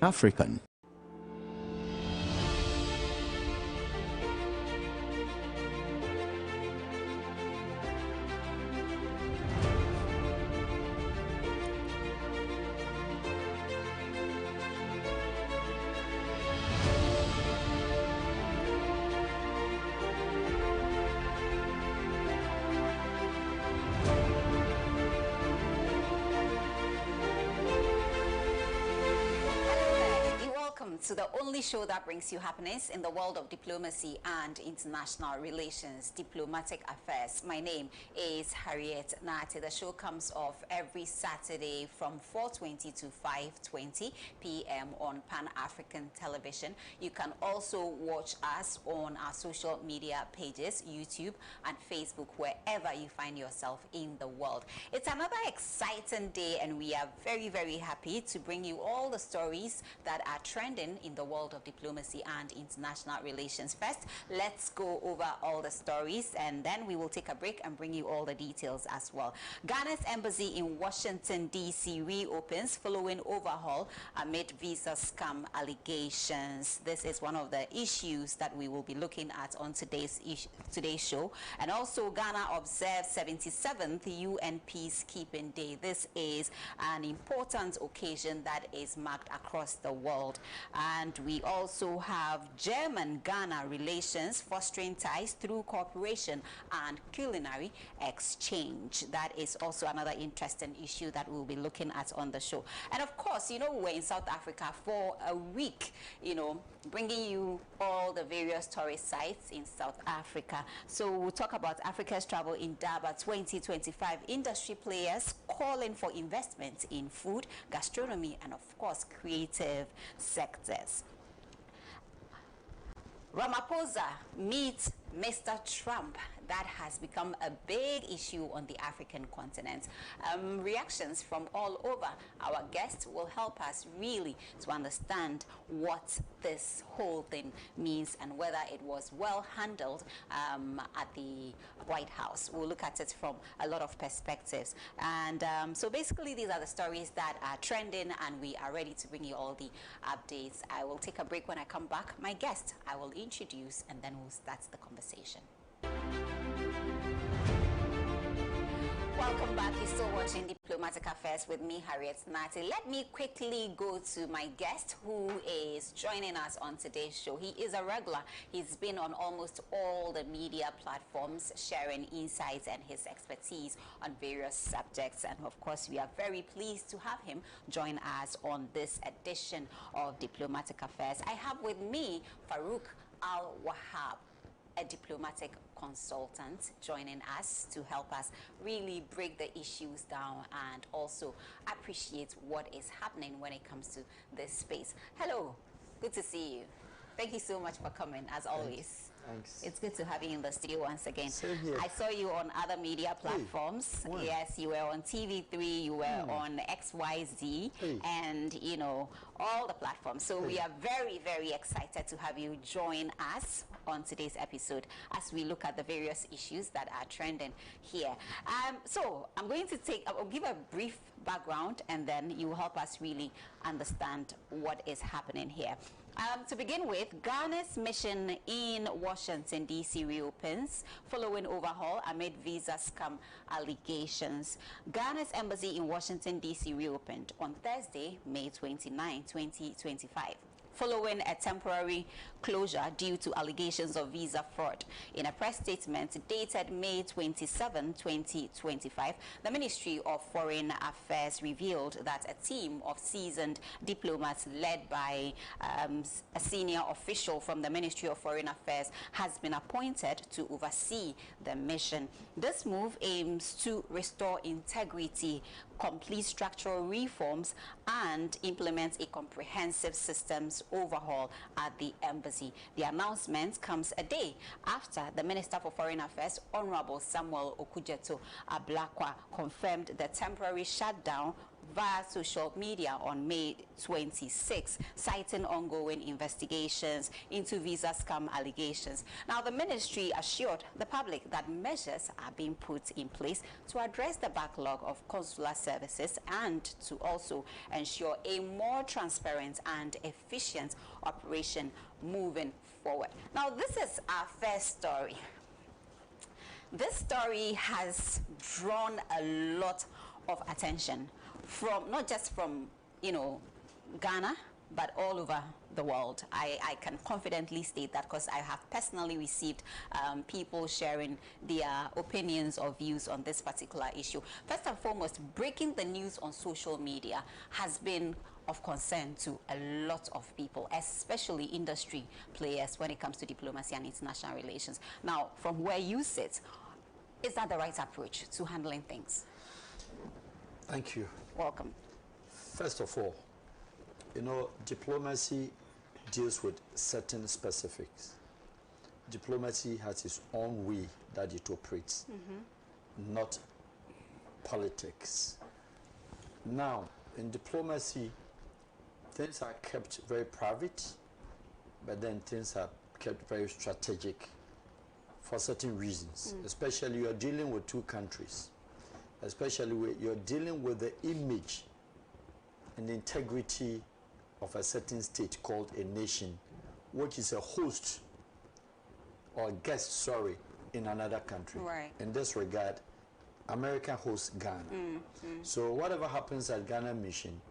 Pan-African. To the only show that brings you happiness in the world of diplomacy and international relations, Diplomatic Affairs. My name is Harriet Nartey. The show comes off every Saturday from 4:20 to 5:20 p.m. on Pan-African television. You can also watch us on our social media pages, YouTube and Facebook, wherever you find yourself in the world. It's another exciting day, and we are very, very happy to bring you all the stories that are trending in the world of diplomacy and international relations. First, let's go over all the stories, and then we will take a break and bring you all the details as well. Ghana's embassy in Washington, D.C. reopens following overhaul amid visa scam allegations. This is one of the issues that we will be looking at on today's show. And also, Ghana observes 77th UN Peacekeeping Day. This is an important occasion that is marked across the world. And we also have German-Ghana relations fostering ties through cooperation and culinary exchange. That is also another interesting issue that we'll be looking at on the show. And of course, you know, we're in South Africa for a week, you know, bringing you all the various tourist sites in South Africa. So we'll talk about Africa's travel in Durban 2025, industry players calling for investment in food, gastronomy, and of course, creative sectors. Ramaphosa meets Mr. Trump. That has become a big issue on the African continent. Reactions from all over. Our guest will help us really to understand what this whole thing means and whether it was well handled at the White House. We'll look at it from a lot of perspectives. And so basically these are the stories that are trending, and we are ready to bring you all the updates. I will take a break. When I come back, my guest I will introduce, and then we'll start the conversation. Welcome back. You're still watching Diplomatic Affairs with me, Harriet Nartey. Let me quickly go to my guest who is joining us on today's show. He is a regular. He's been on almost all the media platforms, sharing insights and his expertise on various subjects. And of course, we are very pleased to have him join us on this edition of Diplomatic Affairs. I have with me Farouk Al-Wahab, a diplomatic consultant, joining us to help us really break the issues down and also appreciate what is happening when it comes to this space. Hello, good to see you. Thank you so much for coming, as always. Thanks. It's good to have you in the studio once again. Same here. I saw you on other media platforms. Hey, yes, you were on TV3, you were on XYZ, and, you know, all the platforms. So we are very, very excited to have you join us on today's episode as we look at the various issues that are trending here. So I'm going to I'll give a brief background, and then you will help us really understand what is happening here. To begin with, Ghana's mission in Washington, D.C. reopens following overhaul amid visa scam allegations. Ghana's embassy in Washington, D.C. reopened on Thursday, May 29, 2025. Following a temporary closure due to allegations of visa fraud. In a press statement dated May 27, 2025, the Ministry of Foreign Affairs revealed that a team of seasoned diplomats led by a senior official from the Ministry of Foreign Affairs has been appointed to oversee the mission. This move aims to restore integrity, complete structural reforms, and implement a comprehensive systems overhaul at the embassy. The announcement comes a day after the Minister for Foreign Affairs, Honorable Samuel Okudzeto Ablakwa, confirmed the temporary shutdown via social media on May 26, citing ongoing investigations into visa scam allegations. Now, the ministry assured the public that measures are being put in place to address the backlog of consular services and to also ensure a more transparent and efficient operation moving forward. Now, this is our first story. This story has drawn a lot of attention from, not just from, Ghana, but all over the world. I can confidently state that because I have personally received people sharing their opinions or views on this particular issue. First and foremost, breaking the news on social media has been of concern to a lot of people, especially industry players when it comes to diplomacy and international relations. Now, from where you sit, is that the right approach to handling things? Thank you. Welcome. First of all, diplomacy deals with certain specifics. Diplomacy has its own way that it operates, not politics. Now, in diplomacy, things are kept very private, but then things are kept very strategic for certain reasons. Especially you are dealing with two countries, especially you're dealing with the image and integrity of a certain state called a nation, which is a host or guest, in another country. Right. In this regard, America hosts Ghana. So whatever happens at Ghana mission,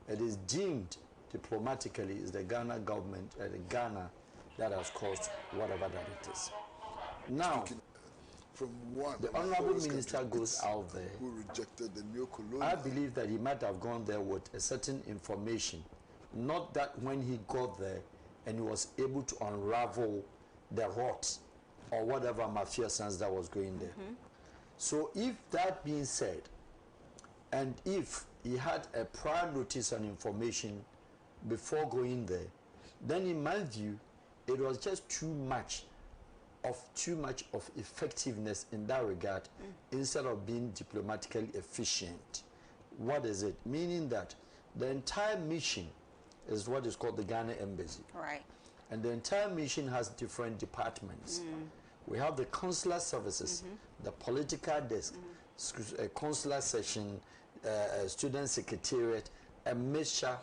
it is deemed diplomatically is the Ghana government and the Ghana that has caused whatever that it is. Now, the Honorable Minister goes out there. Who rejected the neo-colonial. I believe that he might have gone there with a certain information, not that when he got there and he was able to unravel the rot or whatever mafia sense that was going there. So if that being said, and if he had a prior notice and information before going there, then in my view, it was just too much of effectiveness in that regard instead of being diplomatically efficient. What is it? Meaning that the entire mission is what is called the Ghana Embassy. Right. And the entire mission has different departments. We have the consular services, the political desk, consular session, student secretariat, a mixture,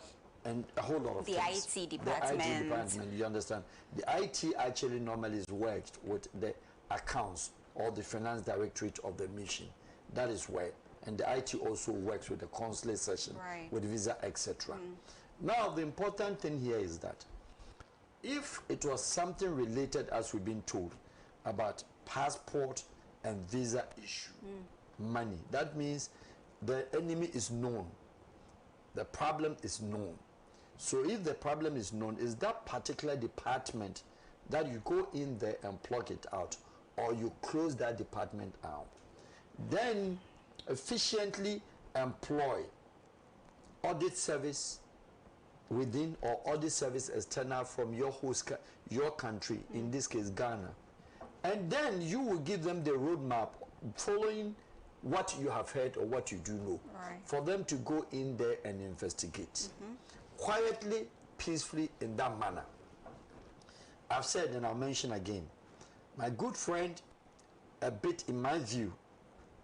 and a whole lot of the things. IT department. The IT department, you understand. The IT actually normally is worked with the accounts or the finance directorate of the mission. That is where. And the IT also works with the consular session, with visa, etc. Now, the important thing here is that if it was something related, as we've been told, about passport and visa issue, money, that means the enemy is known. The problem is known. So if the problem is known, is that particular department that you go in there and plug it out, or you close that department out, then efficiently employ audit service within or audit service external from your host, your country, in this case Ghana, and then you will give them the roadmap following what you have heard or what you do know, for them to go in there and investigate quietly, peacefully, in that manner. I've said, and I'll mention again, my good friend, a bit in my view,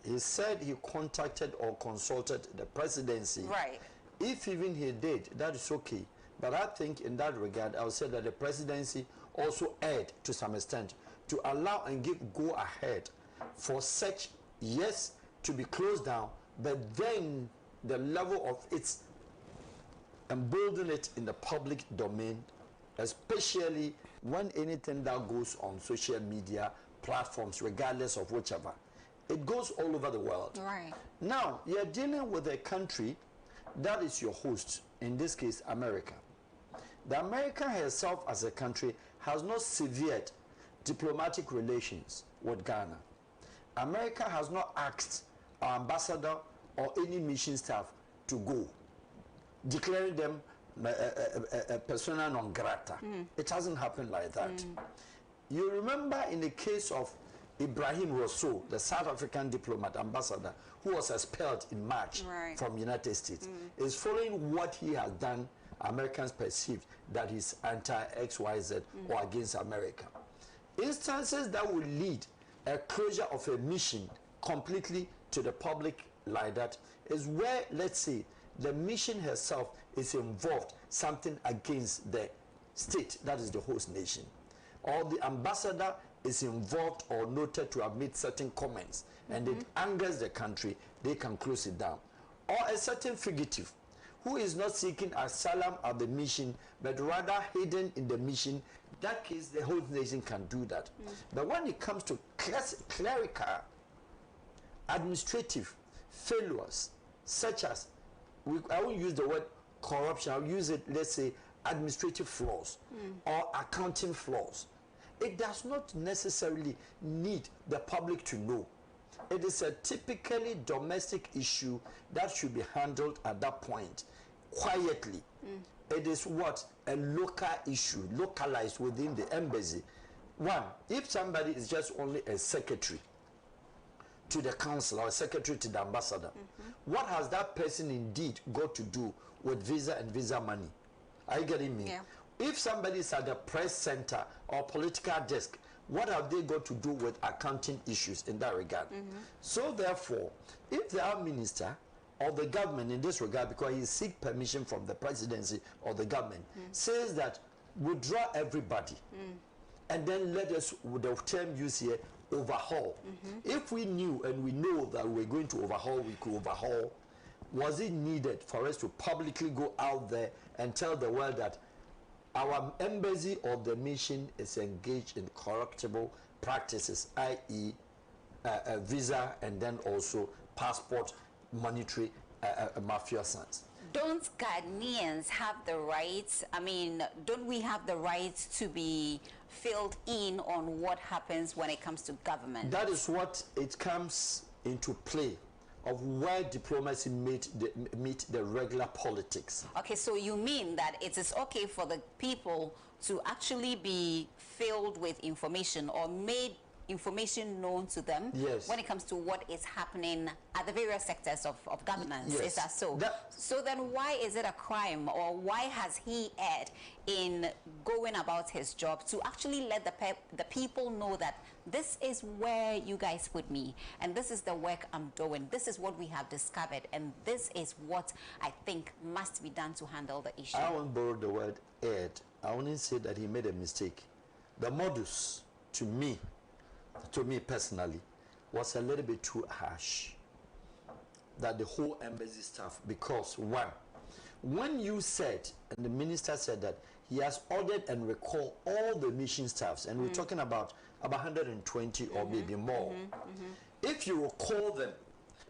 he said he contacted or consulted the presidency. Right. If even he did, that is okay. But I think in that regard, I would say that the presidency also erred to some extent to allow and give go ahead for such, yes, to be closed down, but then the level of its embolden it in the public domain, especially when anything that goes on social media platforms, regardless of whichever, it goes all over the world. Right. Now, you're dealing with a country that is your host, in this case, America. The America herself as a country has not severed diplomatic relations with Ghana. America has not asked our ambassador or any mission staff to go, declaring them a persona non grata. It hasn't happened like that. You remember in the case of Ibrahim Rousseau, the South African diplomat, ambassador, who was expelled in March from United States, is following what he has done. Americans perceived that he's anti-XYZ or against America. Instances that will lead a closure of a mission completely to the public like that is where, let's say, the mission herself is involved something against the state, that is the host nation, or the ambassador is involved or noted to have made certain comments and it angers the country, they can close it down. Or a certain fugitive who is not seeking asylum at the mission but rather hidden in the mission, that case the host nation can do that. But when it comes to clerical, administrative failures, such as, I won't use the word corruption, I'll use it, let's say, administrative flaws or accounting flaws, it does not necessarily need the public to know. It is a typically domestic issue that should be handled at that point quietly. It is what? A local issue, localized within the embassy. One, if somebody is just only a secretary to the council or a secretary to the ambassador, what has that person indeed got to do with visa and visa money? Are you getting me? Yeah. If somebody is at the press center or political desk, what have they got to do with accounting issues in that regard? So therefore, if the Prime Minister or the government in this regard, because he seeks permission from the presidency or the government, says that withdraw everybody and then let us, with the term used here, overhaul. If we knew and we know that we're going to overhaul, we could overhaul. Was it needed for us to publicly go out there and tell the world that our embassy or the mission is engaged in corruptible practices, i.e. Visa and then also passport monetary mafiosos? Don't Ghanaians have the rights? I mean, don't we have the rights to be filled in on what happens when it comes to government? That is what it comes into play of where diplomacy meet the regular politics. Okay, so you mean that it is okay for the people to actually be filled with information or made information known to them when it comes to what is happening at the various sectors of governance? Yes. Is that so? So then why is it a crime, or why has he erred in going about his job to actually let the people know that this is where you guys put me and this is the work I'm doing, this is what we have discovered, and this is what I think must be done to handle the issue? I won't borrow the word erred. I only say that he made a mistake. The modus, to me personally, was a little bit too harsh. That the whole embassy staff, because one, when you said, and the minister said that he has ordered and recalled all the mission staffs, and we're talking about 120 or maybe more. If you recall them,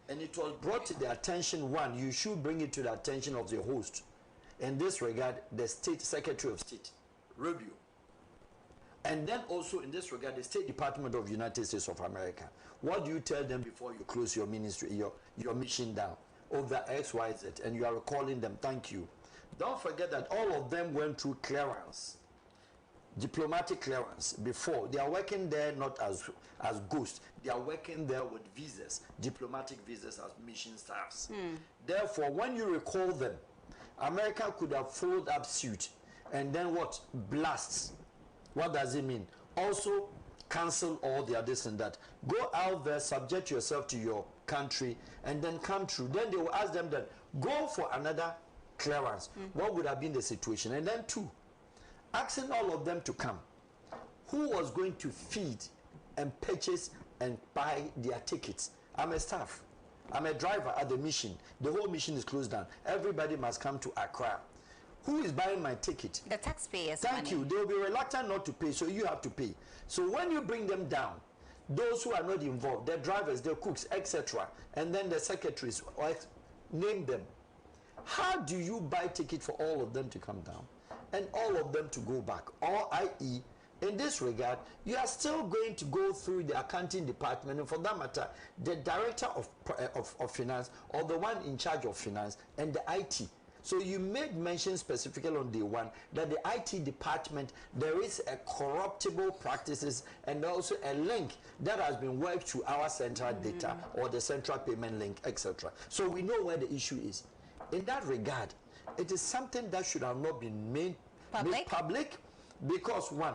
and it was brought to the attention, one, you should bring it to the attention of the host. In this regard, the State Secretary of State, Rubio. And then also in this regard, the State Department of the United States of America. What do you tell them before you close your ministry, your mission down over XYZ, and you are recalling them? Thank you. Don't forget that all of them went through clearance, diplomatic clearance before. They are working there not as ghosts. They are working there with visas, diplomatic visas as mission staffs. Therefore, when you recall them, America could have followed up suit and then what? Blasts. What does it mean? Also, cancel all the this and that. Go out there, subject yourself to your country, and then come through. Then they will ask them that, go for another clearance. What would have been the situation? And then two, asking all of them to come. Who was going to feed and purchase and buy their tickets? I'm a staff. I'm a driver at the mission. The whole mission is closed down. Everybody must come to Accra. Who is buying my ticket? The taxpayers. Thank you. They will be reluctant not to pay, so you have to pay. So when you bring them down, those who are not involved, the drivers, the cooks, etc., and then the secretaries, name them. How do you buy ticket for all of them to come down and all of them to go back? Or i.e., in this regard, you are still going to go through the accounting department, and for that matter, the director of finance or the one in charge of finance and the IT. So you made mention specifically on day one that the IT department, there is a corruptible practices and also a link that has been worked to our central data or the central payment link, etc. So we know where the issue is. In that regard, it is something that should have not been made public because one,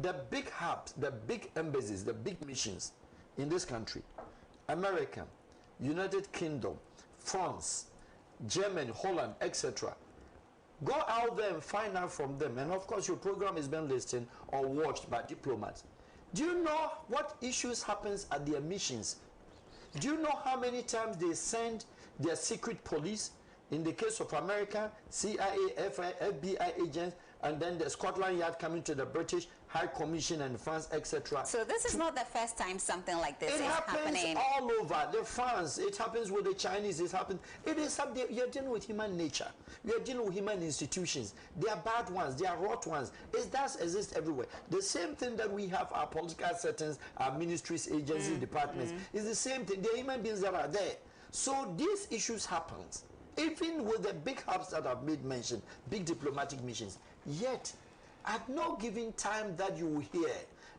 the big hubs, the big embassies, the big missions in this country, America, United Kingdom, France, Germany, Holland, etc. Go out there and find out from them. And of course, your program is being listened or watched by diplomats. Do you know what issues happens at their missions? Do you know how many times they send their secret police? In the case of America, CIA, FBI agents, and then the Scotland Yard coming to the British High Commission and France, etc. So this is not the first time something like this is happening. It happens all over. The France, it happens with the Chinese, it happens. It is something, you're dealing with human nature. You're dealing with human institutions. They are bad ones, they are rot ones. It does exist everywhere. The same thing that we have our political settings, our ministries, agencies, departments, is the same thing. They're human beings that are there. So these issues happen. Even with the big hubs that I've made mention, big diplomatic missions, yet at no given time that you will hear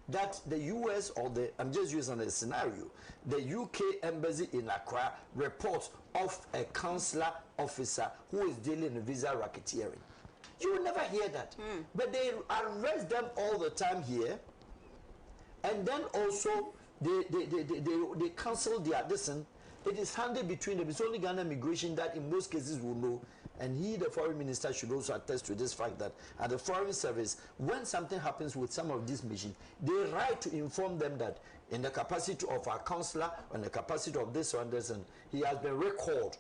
that the US or the, I'm just using a scenario, the UK embassy in Accra reports of a consular officer who is dealing in visa racketeering. You will never hear that. But they arrest them all the time here, and then also they cancel their listen. It is handled between them. It's only Ghana immigration that in most cases will know. And he, the foreign minister, should also attest to this fact that at the foreign service, when something happens with some of these missions, they write to inform them that in the capacity of our counselor, in the capacity of this or this, and he has been recalled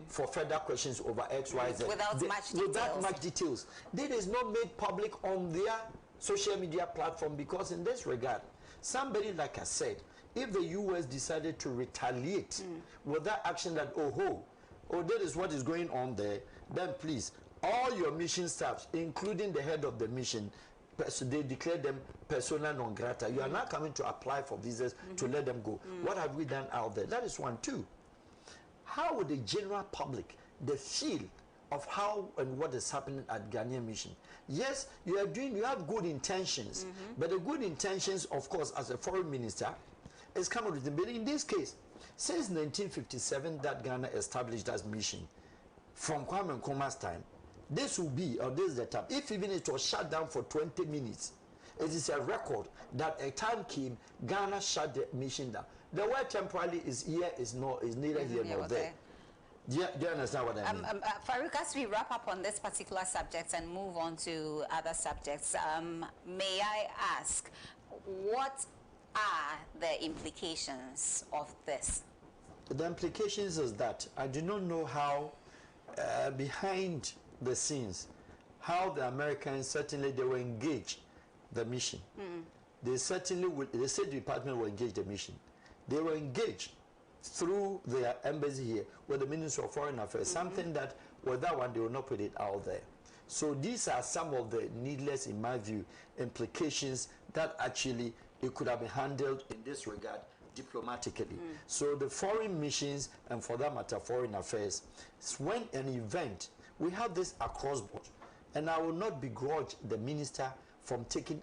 for further questions over X, Y, Z. Without much details. This is not made public on their social media platform because in this regard, somebody, like I said, if the US decided to retaliate with that action that, oh, that is what is going on there, then please, all your mission staffs, including the head of the mission, they declare them persona non grata. You are now coming to apply for visas to let them go. What have we done out there? That is one. Two, how would the general public, the feel of how and what is happening at Ghanaian mission? Yes, you have good intentions, but the good intentions, of course, as a foreign minister, is coming with them. But in this case, since 1957 that Ghana established as mission, from Kwame Nkrumah's time, this will be, or this is the time, if even it was shut down for 20 minutes, it is a record that a time came, Ghana shut the mission down. The word temporarily is here, is neither here nor there. Do you understand what I mean? Farouk, as we wrap up on this particular subject and move on to other subjects, may I ask, what are the implications of this? The implications is that I do not know how behind the scenes how the Americans certainly they will engage the mission. They certainly will, the State Department will engage the mission. They will engage through their embassy here with the Ministry of Foreign Affairs, something that with that one they will not put it out there. So these are some of the needless, in my view, implications that actually it could have been handled in this regard diplomatically. So the foreign missions, and for that matter foreign affairs, when an event, we have this across board, and I will not begrudge the minister from taking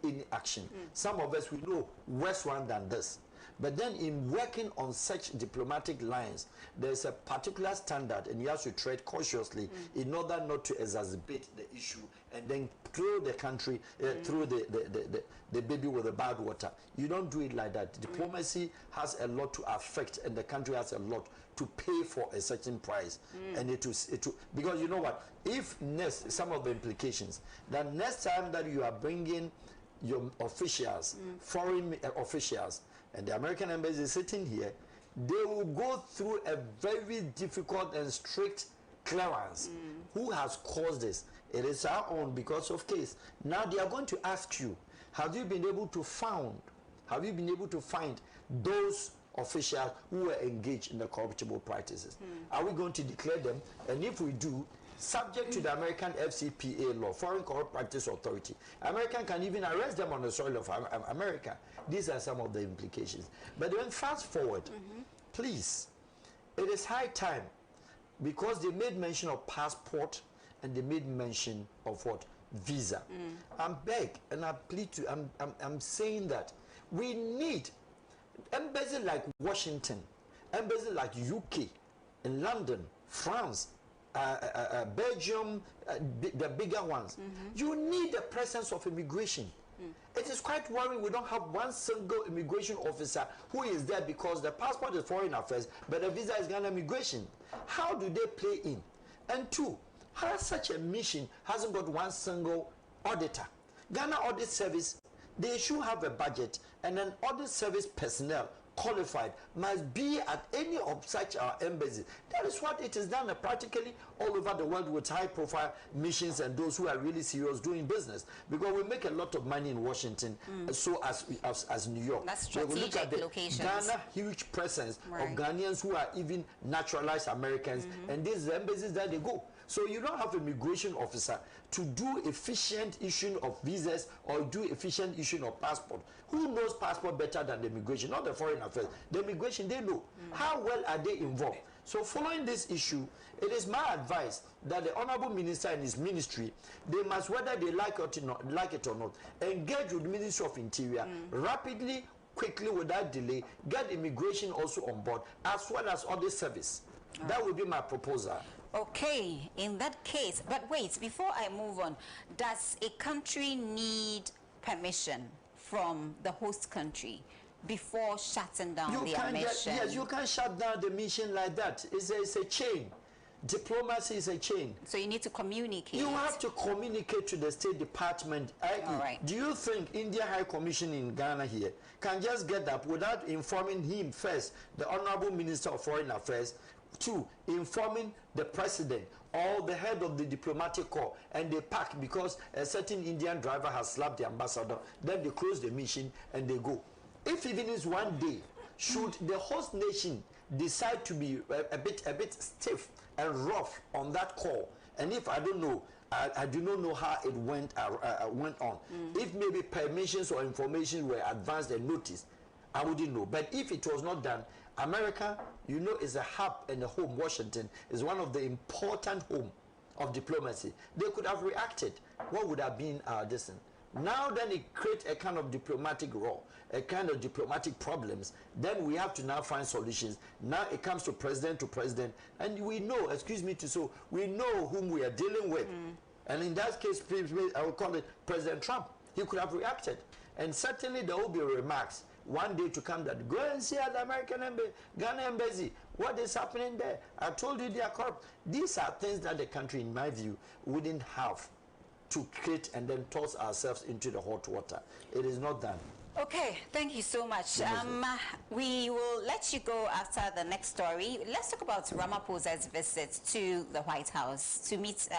any action. Some of us, we know worse one than this. But then in working on such diplomatic lines, there's a particular standard and you have to tread cautiously in order not to exacerbate the issue and then throw the country, through the baby with the bad water. You don't do it like that. Diplomacy has a lot to affect and the country has a lot to pay for a certain price. And it will, because you know what, if next, some of the implications, that next time that you are bringing your officials, foreign officials, and the American embassy is sitting here, they will go through a very difficult and strict clearance. Who has caused this? It is our own because of case. Now they are going to ask you, have you been able to find those officials who were engaged in the corruptible practices? Are we going to declare them? And if we do, subject to the American FCPA law, Foreign Corrupt Practice Authority, American can even arrest them on the soil of America. These are some of the implications. But then fast forward, please, it is high time because they made mention of passport and they made mention of what? Visa. I'm beg and I plead to, I'm saying that we need embassy like Washington, embassy like UK, in London, France, Belgium, the bigger ones. You need the presence of immigration. It is quite worrying we don't have one single immigration officer who is there because the passport is foreign affairs, but the visa is Ghana immigration. How do they play in? And two, how such a mission hasn't got one single auditor? Ghana Audit Service, they should have a budget, and an audit service personnel qualified must be at any of such embassies. That is what it is done practically all over the world with high profile missions and those who are really serious doing business, because we make a lot of money in Washington, so as New York. That's strategic. We look at the locations. Ghana huge presence of Ghanaians who are even naturalized Americans, and these embassies that they go. So you don't have an immigration officer to do efficient issuing of visas or do efficient issuing of passport. Who knows passport better than the immigration? Not the foreign affairs. The immigration, they know. How well are they involved? So following this issue, it is my advice that the Honorable Minister and his ministry, they must, whether they like it or not, engage with the Ministry of Interior rapidly, quickly, without delay, get immigration also on board, as well as other service. That would be my proposal. Okay, in that case, but wait, before I move on, does a country need permission from the host country before shutting down their mission? Yes, you can't shut down the mission like that. It's a chain. Diplomacy is a chain. So you need to communicate. You have to communicate to the State Department. All right. Do you think India High Commission in Ghana here can just get up without informing him first, the Honorable Minister of Foreign Affairs, two, informing the president or the head of the diplomatic corps, and they pack because a certain Indian driver has slapped the ambassador, then they close the mission and they go. If even is one day, should the host nation decide to be a bit stiff and rough on that call, and if I don't know, I do not know how it went on. If maybe permissions or information were advanced and noticed, I wouldn't know. But if it was not done, America, you know, is a hub and a home. Washington is one of the important home of diplomacy. They could have reacted. What would have been our destiny? Now then it creates a kind of diplomatic role, a kind of diplomatic problems. Then we have to now find solutions. Now it comes to president, and we know, excuse me to so, we know whom we are dealing with. And in that case, I would call it President Trump. He could have reacted. And certainly there will be remarks one day to come that go and see at the American embassy, Ghana embassy, what is happening there. I told you they are corrupt. These are things that the country, in my view, wouldn't have to create and then toss ourselves into the hot water. It is not done. Okay, thank you so much. We will let you go after the next story. Let's talk about Ramaphosa's visit to the White House to meet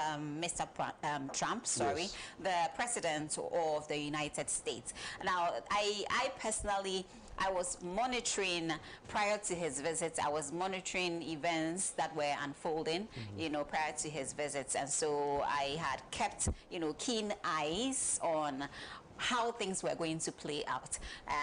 Mr. Trump, Yes. the President of the United States. Now, I personally, I was monitoring, prior to his visits, I was monitoring events that were unfolding, you know, prior to his visits. And so I had kept, you know, keen eyes on how things were going to play out,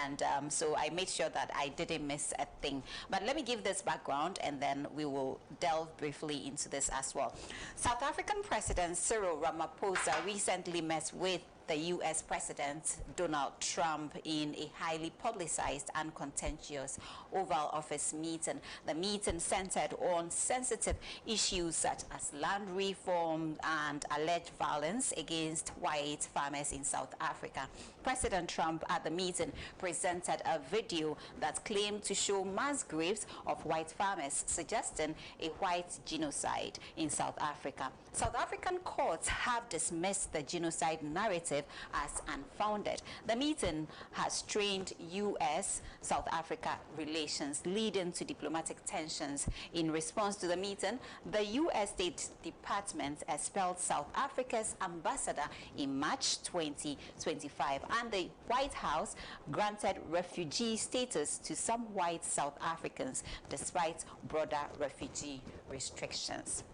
and so I made sure that I didn't miss a thing. But let me give this background and then we will delve briefly into this as well. South African President Cyril Ramaphosa recently met with the U.S. President Donald Trump in a highly publicized and contentious Oval Office meeting. The meeting centered on sensitive issues such as land reform and alleged violence against white farmers in South Africa. President Trump at the meeting presented a video that claimed to show mass graves of white farmers, suggesting a white genocide in South Africa. South African courts have dismissed the genocide narrative as unfounded. The meeting has strained U.S.-South Africa relations, leading to diplomatic tensions. In response to the meeting, the U.S. State Department expelled South Africa's ambassador in March 2025, and the White House granted refugee status to some white South Africans despite broader refugee restrictions.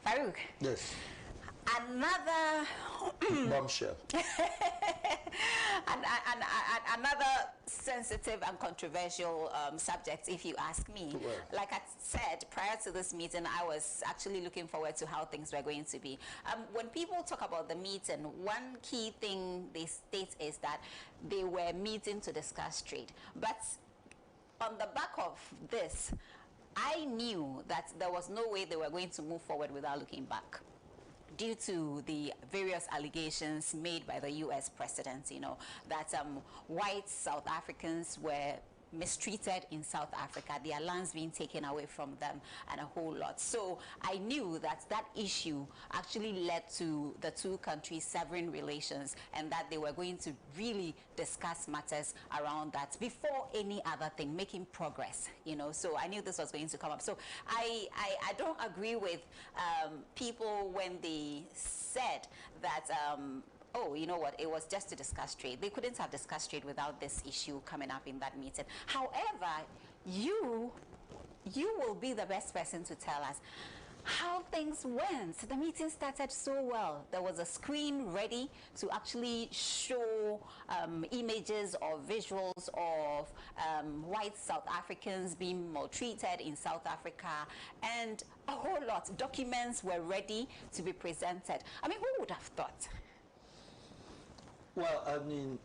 Farouk. Yes. Another bombshell. Another sensitive and controversial subject, if you ask me. Well. Like I said, prior to this meeting, I was actually looking forward to how things were going to be. When people talk about the meeting, one key thing they state is that they were meeting to discuss trade. But on the back of this, I knew that there was no way they were going to move forward without looking back, due to the various allegations made by the U.S. president, you know, that white South Africans were mistreated in South Africa, their lands being taken away from them, and a whole lot. So I knew that that issue actually led to the two countries severing relations, and that they were going to really discuss matters around that before any other thing, making progress, you know. So I knew this was going to come up. So I don't agree with people when they said that oh, you know what, it was just to discuss trade. They couldn't have discussed trade without this issue coming up in that meeting. However, you will be the best person to tell us how things went. The meeting started so well. There was a screen ready to actually show images or visuals of white South Africans being maltreated in South Africa, and a whole lot. Documents were ready to be presented. I mean, who would have thought? Well, I mean,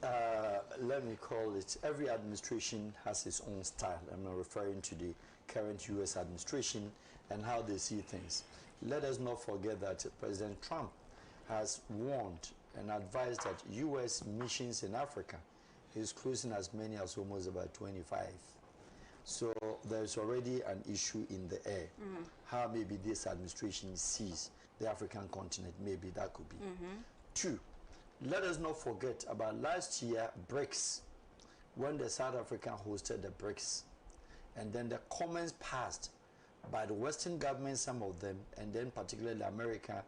let me call it, every administration has its own style. I'm referring to the current U.S. administration and how they see things. Let us not forget that President Trump has warned and advised that U.S. missions in Africa is closing as many as almost about 25. So there's already an issue in the air. How maybe this administration sees the African continent, maybe that could be. Two, let us not forget about last year, BRICS, when the South Africa hosted the BRICS, and then the comments passed by the Western government, some of them, and then particularly America,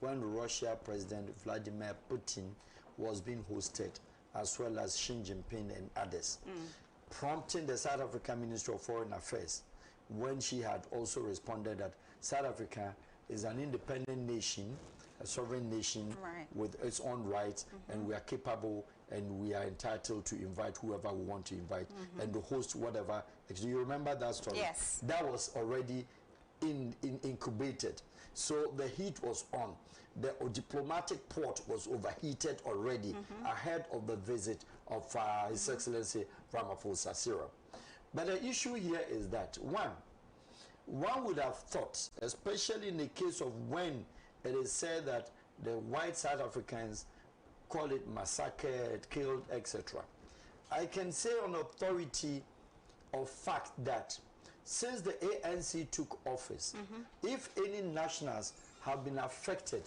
when Russia President Vladimir Putin was being hosted, as well as Xi Jinping and others, prompting the South African Minister of Foreign Affairs, when she had also responded that South Africa is an independent nation, a sovereign nation with its own rights, and we are capable and we are entitled to invite whoever we want to invite and to host whatever. Do you remember that story? Yes. That was already incubated. So the heat was on. The diplomatic port was overheated already ahead of the visit of His Excellency Ramaphosa-Trump. But the issue here is that, one would have thought, especially in the case of when it is said that the white South Africans call it massacred, killed, etc. I can say on authority of fact that since the ANC took office, if any nationals have been affected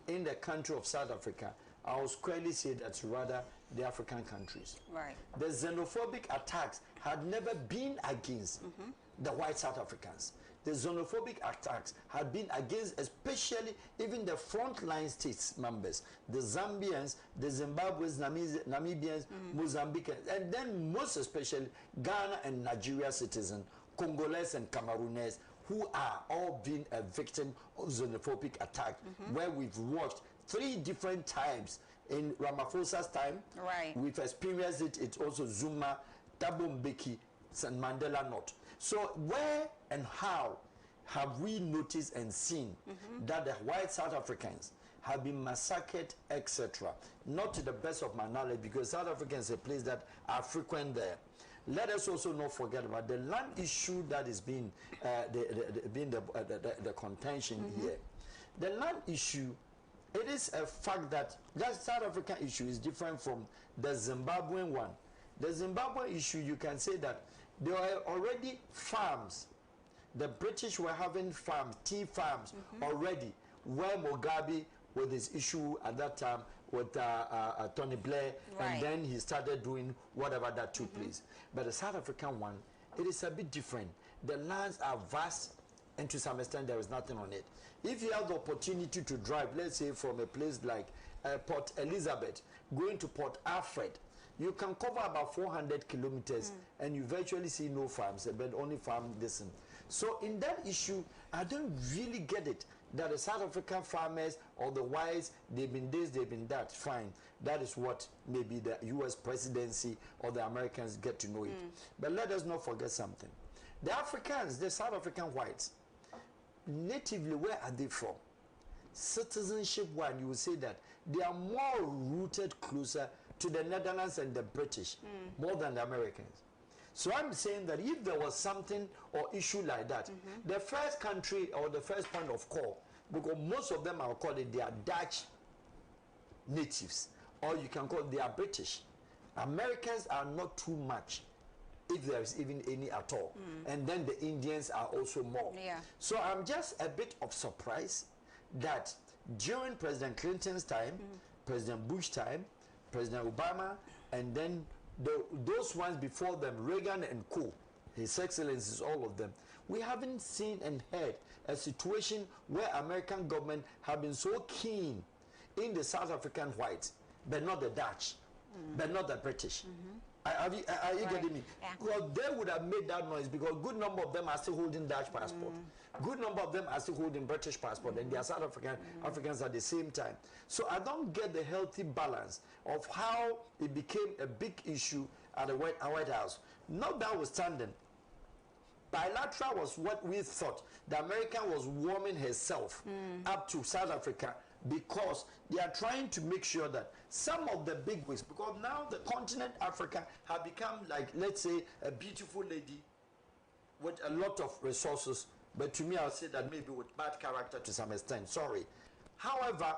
in the country of South Africa, I will squarely say that's rather the African countries. Right. The xenophobic attacks had never been against the white South Africans. The xenophobic attacks had been against, especially even the frontline states members, the Zambians, the Zimbabweans, Namibians, Mozambicans, and then most especially Ghana and Nigeria citizens, Congolese and Cameroonese, who are all being a victim of xenophobic attack, where we've watched 3 different times. In Ramaphosa's time, we've experienced it. It's also Zuma, Thabo Mbeki, and Mandela not. So where and how have we noticed and seen that the white South Africans have been massacred, etc.? Not to the best of my knowledge, because South Africa is a place that are frequent there. Let us also not forget about the land issue that is being the contention here. The land issue, it is a fact that that South African issue is different from the Zimbabwean one. The Zimbabwe issue, you can say that there were already farms. The British were having farms, tea farms already, where Mugabe, with his issue at that time with Tony Blair, and then he started doing whatever that took place. But the South African one, it is a bit different. The lands are vast, and to some extent there is nothing on it. If you have the opportunity to drive, let's say from a place like Port Elizabeth, going to Port Alfred, you can cover about 400 kilometers and you virtually see no farms, but only farm distance. So in that issue, I don't really get it. that the South African farmers or the whites, they've been this, they've been that, fine. That is what maybe the US presidency or the Americans get to know it. But let us not forget something. The Africans, the South African whites, natively, where are they from? Citizenship one, you will say that they are more rooted closer to the Netherlands and the British more than the Americans. So I'm saying that if there was something or issue like that, the first country or the first point of call, because most of them are called it, they are Dutch natives, or you can call it they are British. Americans are not too much, if there is even any at all. And then the Indians are also more. Yeah. So I'm just a bit of surprise that during President Clinton's time, President Bush time, President Obama, and then those ones before them, Reagan and co, His Excellencies, all of them, we haven't seen and heard a situation where American government have been so keen in the South African whites, but not the Dutch, but not the British. Are you getting me? Yeah. Well, they would have made that noise because good number of them are still holding Dutch passport. Good number of them are still holding British passport, and they are South Africans at the same time. So I don't get the healthy balance of how it became a big issue at the White House. Notwithstanding, bilateral was what we thought. The American was warming herself up to South Africa because they are trying to make sure that some of the big wigs, because now the continent Africa have become like, let's say, a beautiful lady with a lot of resources, but to me I'll say that maybe with bad character to some extent, sorry. However,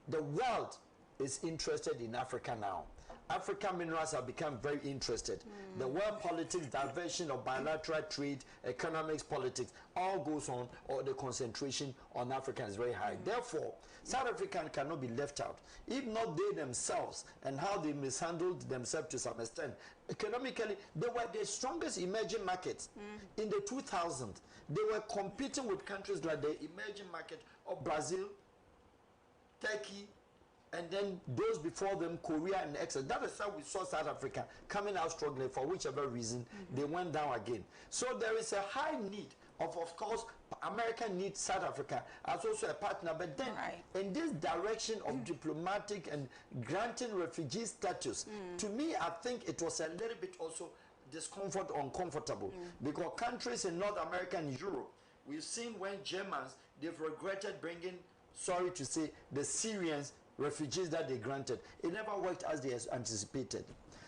the world is interested in Africa now. African minerals have become very interested. The world politics, diversion of bilateral trade, economics, politics, all goes on, or the concentration on Africa is very high. Therefore, South African cannot be left out. If not they themselves and how they mishandled themselves to some extent. Economically, they were the strongest emerging markets in the 2000s. They were competing with countries like the emerging market of Brazil, Turkey, and then those before them, Korea and etc. That is how we saw South Africa coming out struggling for whichever reason they went down again. So there is a high need of course, America needs South Africa as also a partner, but then in this direction of diplomatic and granting refugee status, to me, I think it was a little bit also discomfort, uncomfortable, because countries in North America and Europe, we've seen when Germans, they've regretted bringing, sorry to say, the Syrians refugees that they granted. It never worked as they anticipated.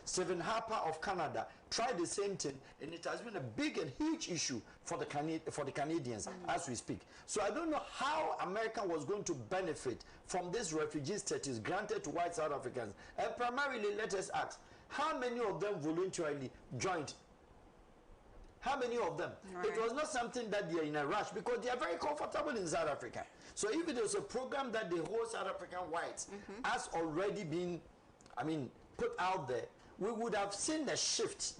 Stephen Harper of Canada tried the same thing, and it has been a big and huge issue for the Canadians as we speak. So I don't know how America was going to benefit from this refugee status granted to white South Africans. And primarily, let us ask, how many of them voluntarily joined? How many of them? It was not something that they are in a rush because they are very comfortable in South Africa. So if it was a program that the whole South African whites has already been, put out there, we would have seen the shift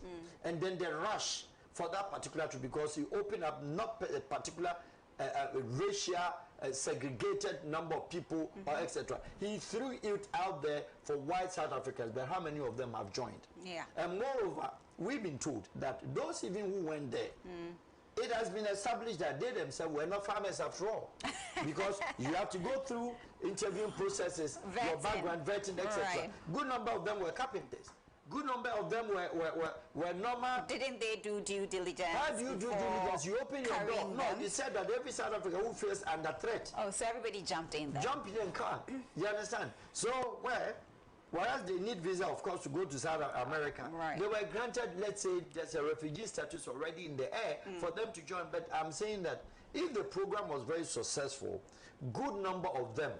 and then the rush for that particular trip, because you open up not a particular racial segregated number of people or etc. He threw it out there for white South Africans, but how many of them have joined? Yeah. And moreover, we've been told that those even who went there, it has been established that they themselves were not farmers after all, because you have to go through interviewing processes, your background, vetting, etc. Good number of them were carpenters. Good number of them were normal. Didn't they do due diligence? How do you do due diligence? You open your door. No, you said that every South African who feels under threat. Oh, so everybody jumped in there. Jump in and come. You understand? So, whereas they need visa, of course, to go to South America, they were granted, let's say, there's a refugee status already in the air for them to join. But I'm saying that if the program was very successful, good number of them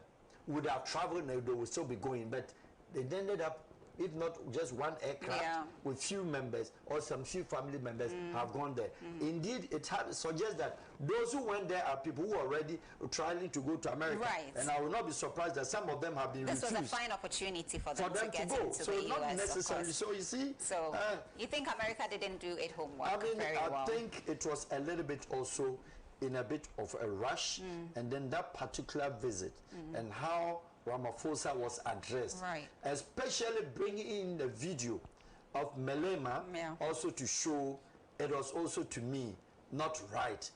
would have traveled and they would still be going. But they ended up, if not just one aircraft with few members or some few family members have gone there. Indeed, it suggests that those who went there are people who are already trying to go to America. And I will not be surprised that some of them have been refused. This was a fine opportunity for them to get go. into So the not US, necessarily. So you see. So you think America didn't do its homework very well? I think it was a little bit also in a bit of a rush, and then that particular visit and how Ramaphosa was addressed, especially bringing in the video of Malema also to show it was also to me not right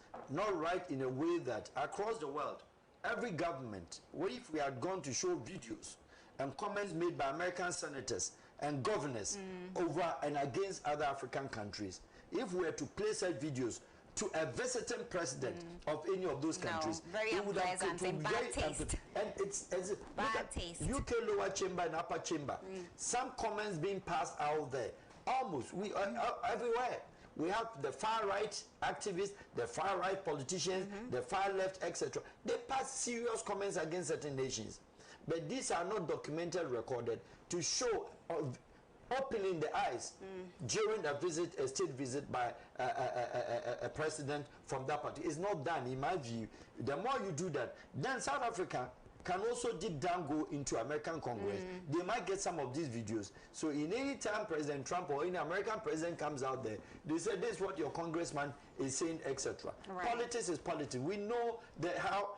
in a way that across the world every government, if we had gone to show videos and comments made by American senators and governors over and against other African countries, if we were to play such videos to a visiting president of any of those countries, very unpleasant and bad taste. And it's bad taste. UK lower chamber and upper chamber. Some comments being passed out there, almost everywhere. We have the far right activists, the far right politicians, the far left, etc. They pass serious comments against certain nations, but these are not documented, recorded to show opening the eyes during a state visit by a president from that party. It's not done, in my view. The more you do that, then South Africa can also deep down go into American Congress. They might get some of these videos. So in any time President Trump or any American president comes out there, they say this is what your congressman is saying, etc. Right. Politics is politics. We know that how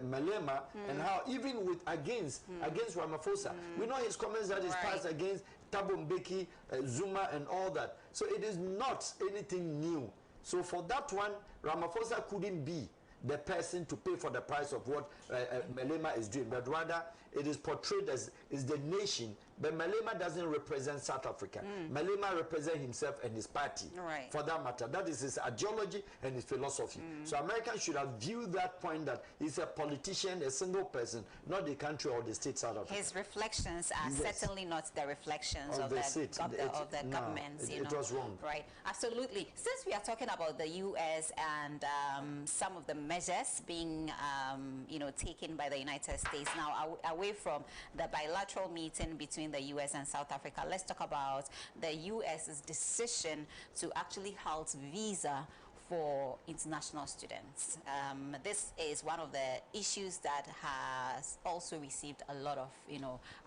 Malema and how even with against Ramaphosa, we know his comments that is passed against Thabo Mbeki, Zuma and all that. So it is not anything new. So for that one, Ramaphosa couldn't be the person to pay for the price of what Malema is doing, but rather it is portrayed as is the nation. But Malema doesn't represent South Africa. Malema represents himself and his party, for that matter. That is his ideology and his philosophy. So Americans should have viewed that point that he's a politician, a single person, not the country or the state South Africa. His reflections are certainly not the reflections of the government. It was wrong. Right, absolutely. Since we are talking about the U.S. and some of the measures being taken by the United States now, away from the bilateral meeting between the U.S. and South Africa, let's talk about the U.S.'s decision to actually halt visa for international students. This is one of the issues that has also received a lot of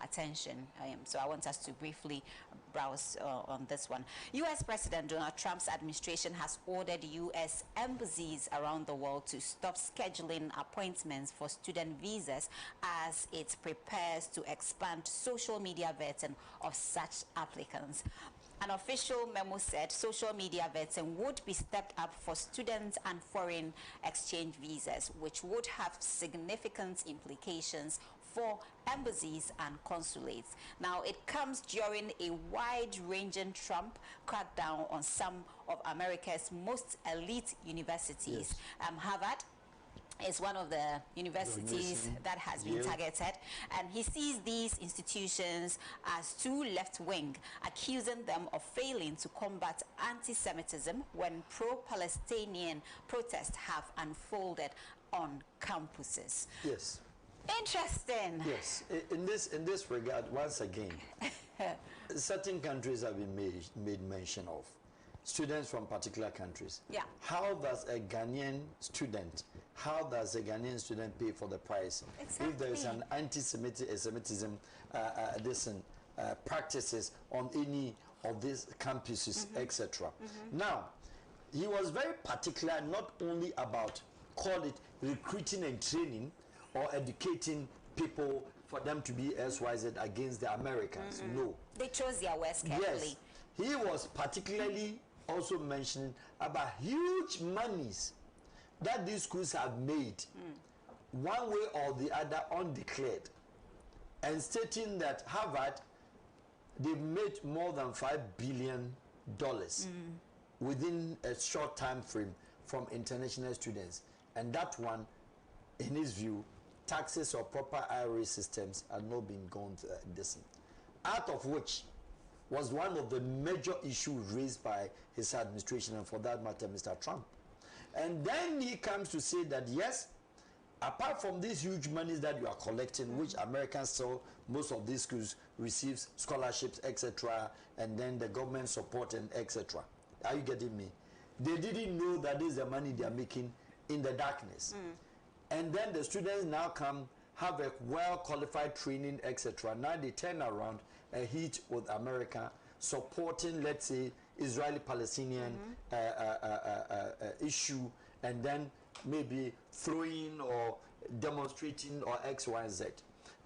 attention. So I want us to briefly browse on this one. U.S. President Donald Trump's administration has ordered U.S. embassies around the world to stop scheduling appointments for student visas as it prepares to expand social media vetting of such applicants. An official memo said social media vetting would be stepped up for students and foreign exchange visas, which would have significant implications for embassies and consulates. Now, it comes during a wide-ranging Trump crackdown on some of America's most elite universities. Harvard is one of the universities that has been targeted, and he sees these institutions as too left-wing, accusing them of failing to combat anti-Semitism when pro-Palestinian protests have unfolded on campuses. Yes. Interesting. Yes. In this regard, once again, certain countries have been made mention of. Students from particular countries. Yeah. How does a Ghanaian student pay for the price if there is an anti-Semitism practices on any of these campuses, etc. Now, he was very particular not only about call it recruiting and training or educating people for them to be SYZ against the Americans. No. They chose their words carefully. Yes. He was particularly also mentioning about huge monies that these schools have made one way or the other undeclared, and stating that Harvard, they made more than $5 billion within a short time frame from international students, and that one, in his view, taxes or proper IRA systems are not being gone decent, out of which was one of the major issues raised by his administration, and for that matter, Mr. Trump. And then he comes to say that, yes, apart from these huge monies that you are collecting, which Americans saw, most of these schools receives scholarships, etc., and then the government support and etc. Are you getting me? They didn't know that this is the money they are making in the darkness. And then the students now come, have a well-qualified training, etc. Now they turn around and hit with America, supporting, let's say, Israeli-Palestinian issue, and then maybe throwing or demonstrating or X, Y, and Z.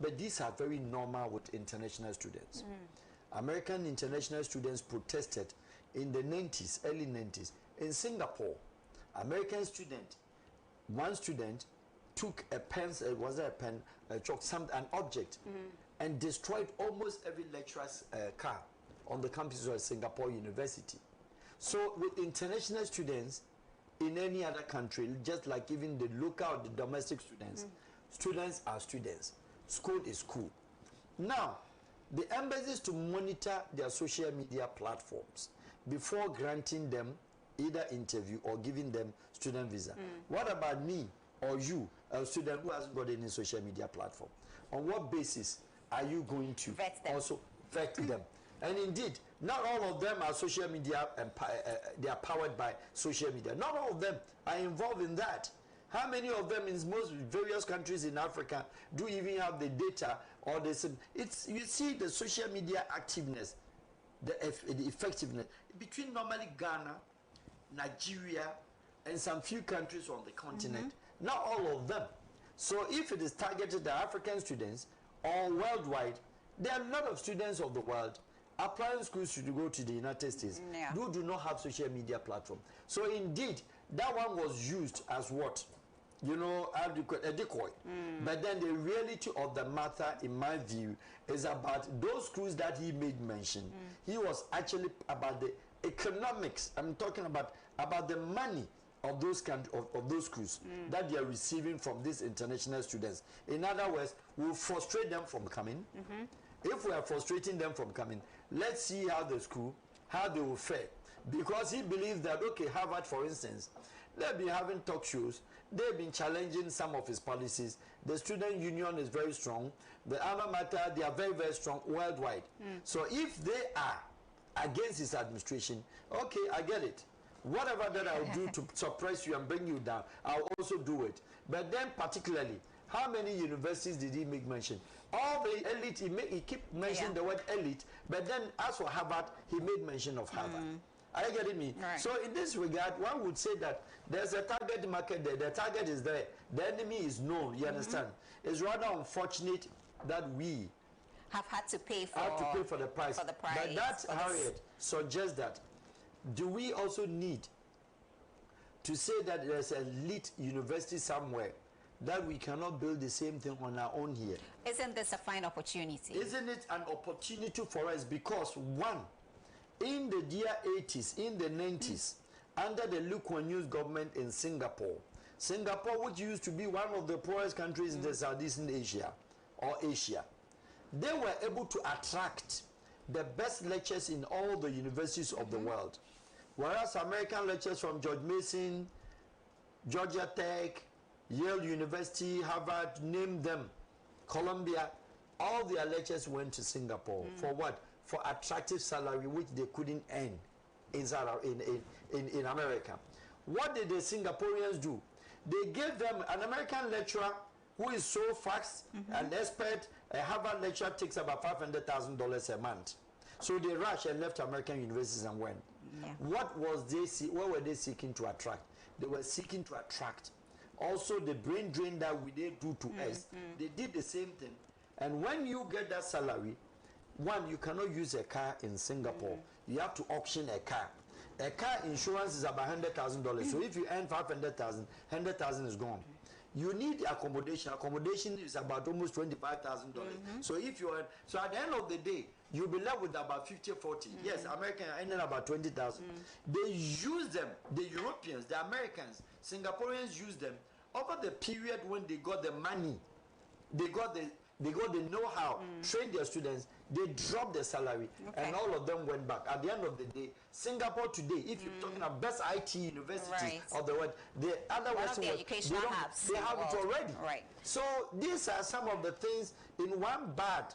But these are very normal with international students. American international students protested in the 90s, early 90s. In Singapore, American student, one student took a pen, was it a pen, a chalk, an object, and destroyed almost every lecturer's car on the campus of Singapore University. So with international students in any other country, just like even the local or the domestic students, students are students. School is school. Now, the embassies to monitor their social media platforms before granting them either interview or giving them student visa. What about me or you, a student who hasn't got any social media platform? On what basis are you going to also vet them? And indeed, not all of them are social media, they are powered by social media. Not all of them are involved in that. How many of them in most various countries in Africa do even have the data or the, you see the social media activeness, the effectiveness between normally Ghana, Nigeria, and some few countries on the continent. Not all of them. So if it is targeted at African students or worldwide, there are a lot of students of the world applying schools to go to the United States who do not have social media platform. So indeed, that one was used as what? You know, a decoy. But then the reality of the matter, in my view, is about those schools that he made mention. He was actually about the economics. I'm talking about the money of those of those schools that they are receiving from these international students. In other words, we'll frustrate them from coming. If we are frustrating them from coming, let's see how the school, how they will fare. Because he believes that, okay, Harvard, for instance, they've been having talk shows, they've been challenging some of his policies. The student union is very strong. The alma mater, they are very, very strong worldwide. So if they are against his administration, okay, I get it. Whatever that I'll do to suppress you and bring you down, I'll also do it. But then particularly, how many universities did he make mention? All the elite, he keep mentioning the word elite, but then as for Harvard, he made mention of Harvard. Are you getting me? Right. So in this regard, one would say that there's a target market there. The target is there. The enemy is known. You understand? It's rather unfortunate that we have had to pay for, the price. But that, Harriet, suggests that do we also need to say that there's an elite university somewhere that we cannot build the same thing on our own here? Isn't this a fine opportunity? Isn't it an opportunity for us? Because one, in the year 80s, in the 90s, under the Lee Kuan Yew's government in Singapore, which used to be one of the poorest countries in the Southeastern Asia or Asia, they were able to attract the best lecturers in all the universities of the world. Whereas American lecturers from George Mason, Georgia Tech, Yale University, Harvard, name them, Columbia, all their lecturers went to Singapore. For what? For attractive salary which they couldn't earn in America. What did the Singaporeans do? They gave them an American lecturer who is so fast and expert. A Harvard lecturer takes about $500,000 a month. So they rushed and left American universities and went. What were they seeking to attract? They were seeking to attract also the brain drain that they do to us. They did the same thing. And when you get that salary, one, you cannot use a car in Singapore. You have to auction a car. A car insurance is about $100,000. So if you earn $500,000, $100,000 is gone. You need accommodation. Accommodation is about almost $25,000. So if you are, so at the end of the day, you'll be left with about 50-40. Yes, Americans are earning about 20,000. They use them, the Europeans, the Americans, Singaporeans use them over the period when they got the money, they got the know-how, trained their students, they dropped their salary, and all of them went back. At the end of the day, Singapore today, if you're talking about best IT universities of the world, the other Western world, they have it already. So these are some of the things in one bad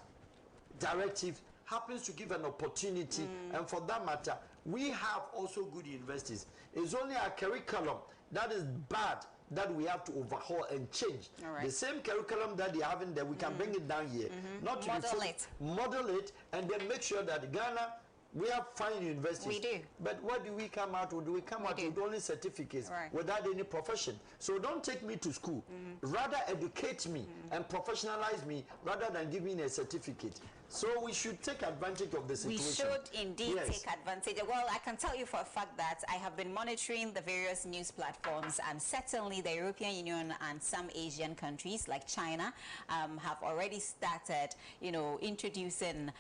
directive happens to give an opportunity, and for that matter, we have also good universities. It's only our curriculum that is bad that we have to overhaul and change. The same curriculum that they have in there, we can bring it down here. Not to model it, and then make sure that Ghana We have fine universities. We do. But what do we come out with? We come out with only certificates without any profession. So don't take me to school. Rather educate me and professionalize me rather than give me a certificate. So we should take advantage of the situation. We should indeed take advantage. Well, I can tell you for a fact that I have been monitoring the various news platforms, and certainly the European Union and some Asian countries like China have already started, you know, introducing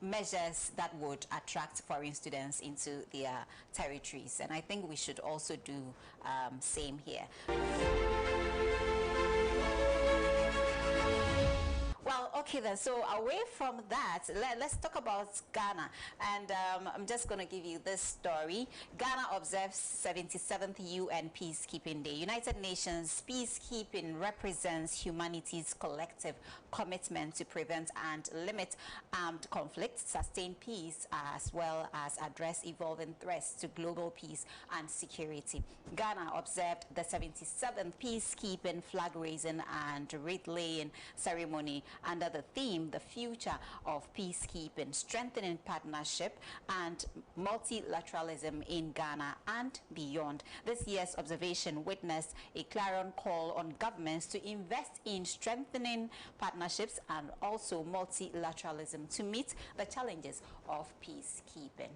measures that would attract foreign students into their territories. And I think we should also do same here. Well, okay then, so away from that, let's talk about Ghana. And I'm just going to give you this story. Ghana observes 77th UN Peacekeeping Day. United Nations peacekeeping represents humanity's collective commitment to prevent and limit armed conflict, sustain peace, as well as address evolving threats to global peace and security. Ghana observed the 77th Peacekeeping flag raising and wreath laying ceremony under the theme, The Future of Peacekeeping, Strengthening Partnership and Multilateralism in Ghana and Beyond. This year's observation witnessed a clarion call on governments to invest in strengthening partnerships and also multilateralism to meet the challenges of peacekeeping.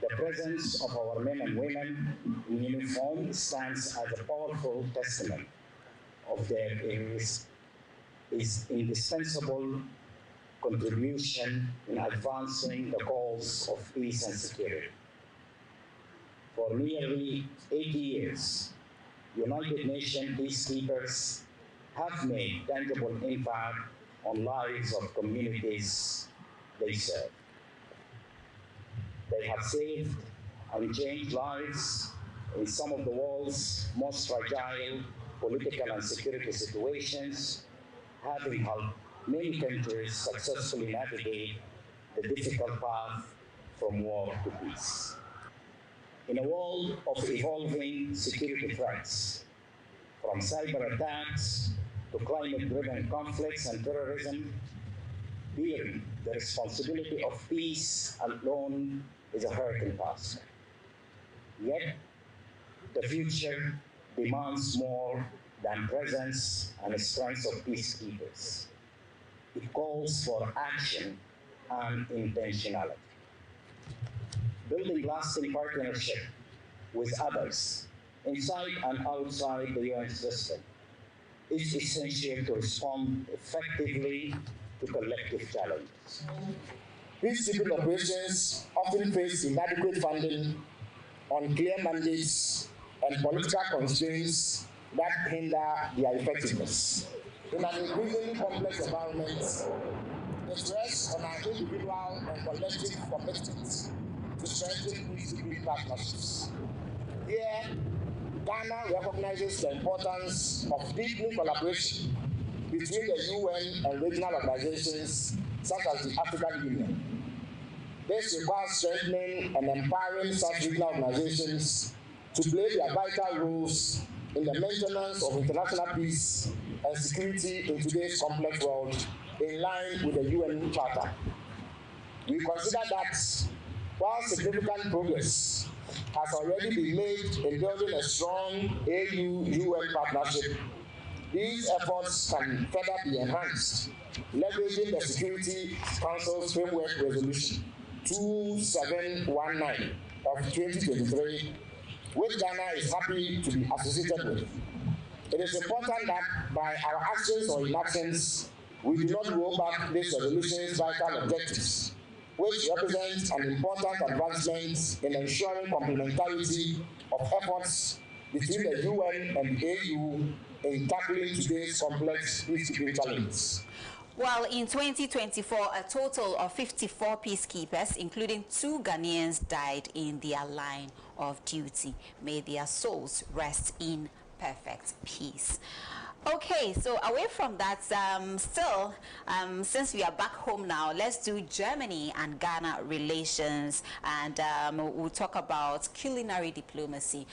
The presence of our men and women in uniform stands as a powerful testament of their indispensable contribution in advancing the cause of peace and security. For nearly 80 years, United Nations peacekeepers have made tangible impact on lives of communities they serve. They have saved and changed lives in some of the world's most fragile political and security situations, having helped many countries successfully navigate the difficult path from war to peace. In a world of evolving security threats, from cyber attacks to climate-driven conflicts and terrorism, bearing the responsibility of peace alone is a herculean task. Yet, the future demands more than presence and strength of peacekeepers. It calls for action and intentionality. Building lasting partnership with others inside and outside the UN system is essential to respond effectively to collective challenges. Peacekeeping operations often face inadequate funding, unclear mandates, and political constraints that hinder their effectiveness. In an increasingly complex environment, it rests on our individual and collective commitment to strengthen peacekeeping partnerships. Here, Ghana recognizes the importance of deepening collaboration between the UN and regional organizations such as the African Union. This requires strengthening and empowering such regional organizations to play their vital roles in the maintenance of international peace and security in today's complex world, in line with the UN Charter. We consider that while significant progress has already been made in building a strong AU-UN partnership, these efforts can further be enhanced, leveraging the Security Council's Framework Resolution 2719 of 2023, which Ghana is happy to be associated with. It is important that by our actions or inactions, we do not roll back this resolution's vital objectives, which represent an important advancement in ensuring complementarity of efforts between the UN and the AU in tackling today's complex peacekeeping challenge? Well, in 2024, a total of 54 peacekeepers, including 2 Ghanaians, died in their line of duty. May their souls rest in perfect peace. Okay, so away from that, since we are back home now, let's do Germany and Ghana relations, and we'll talk about culinary diplomacy.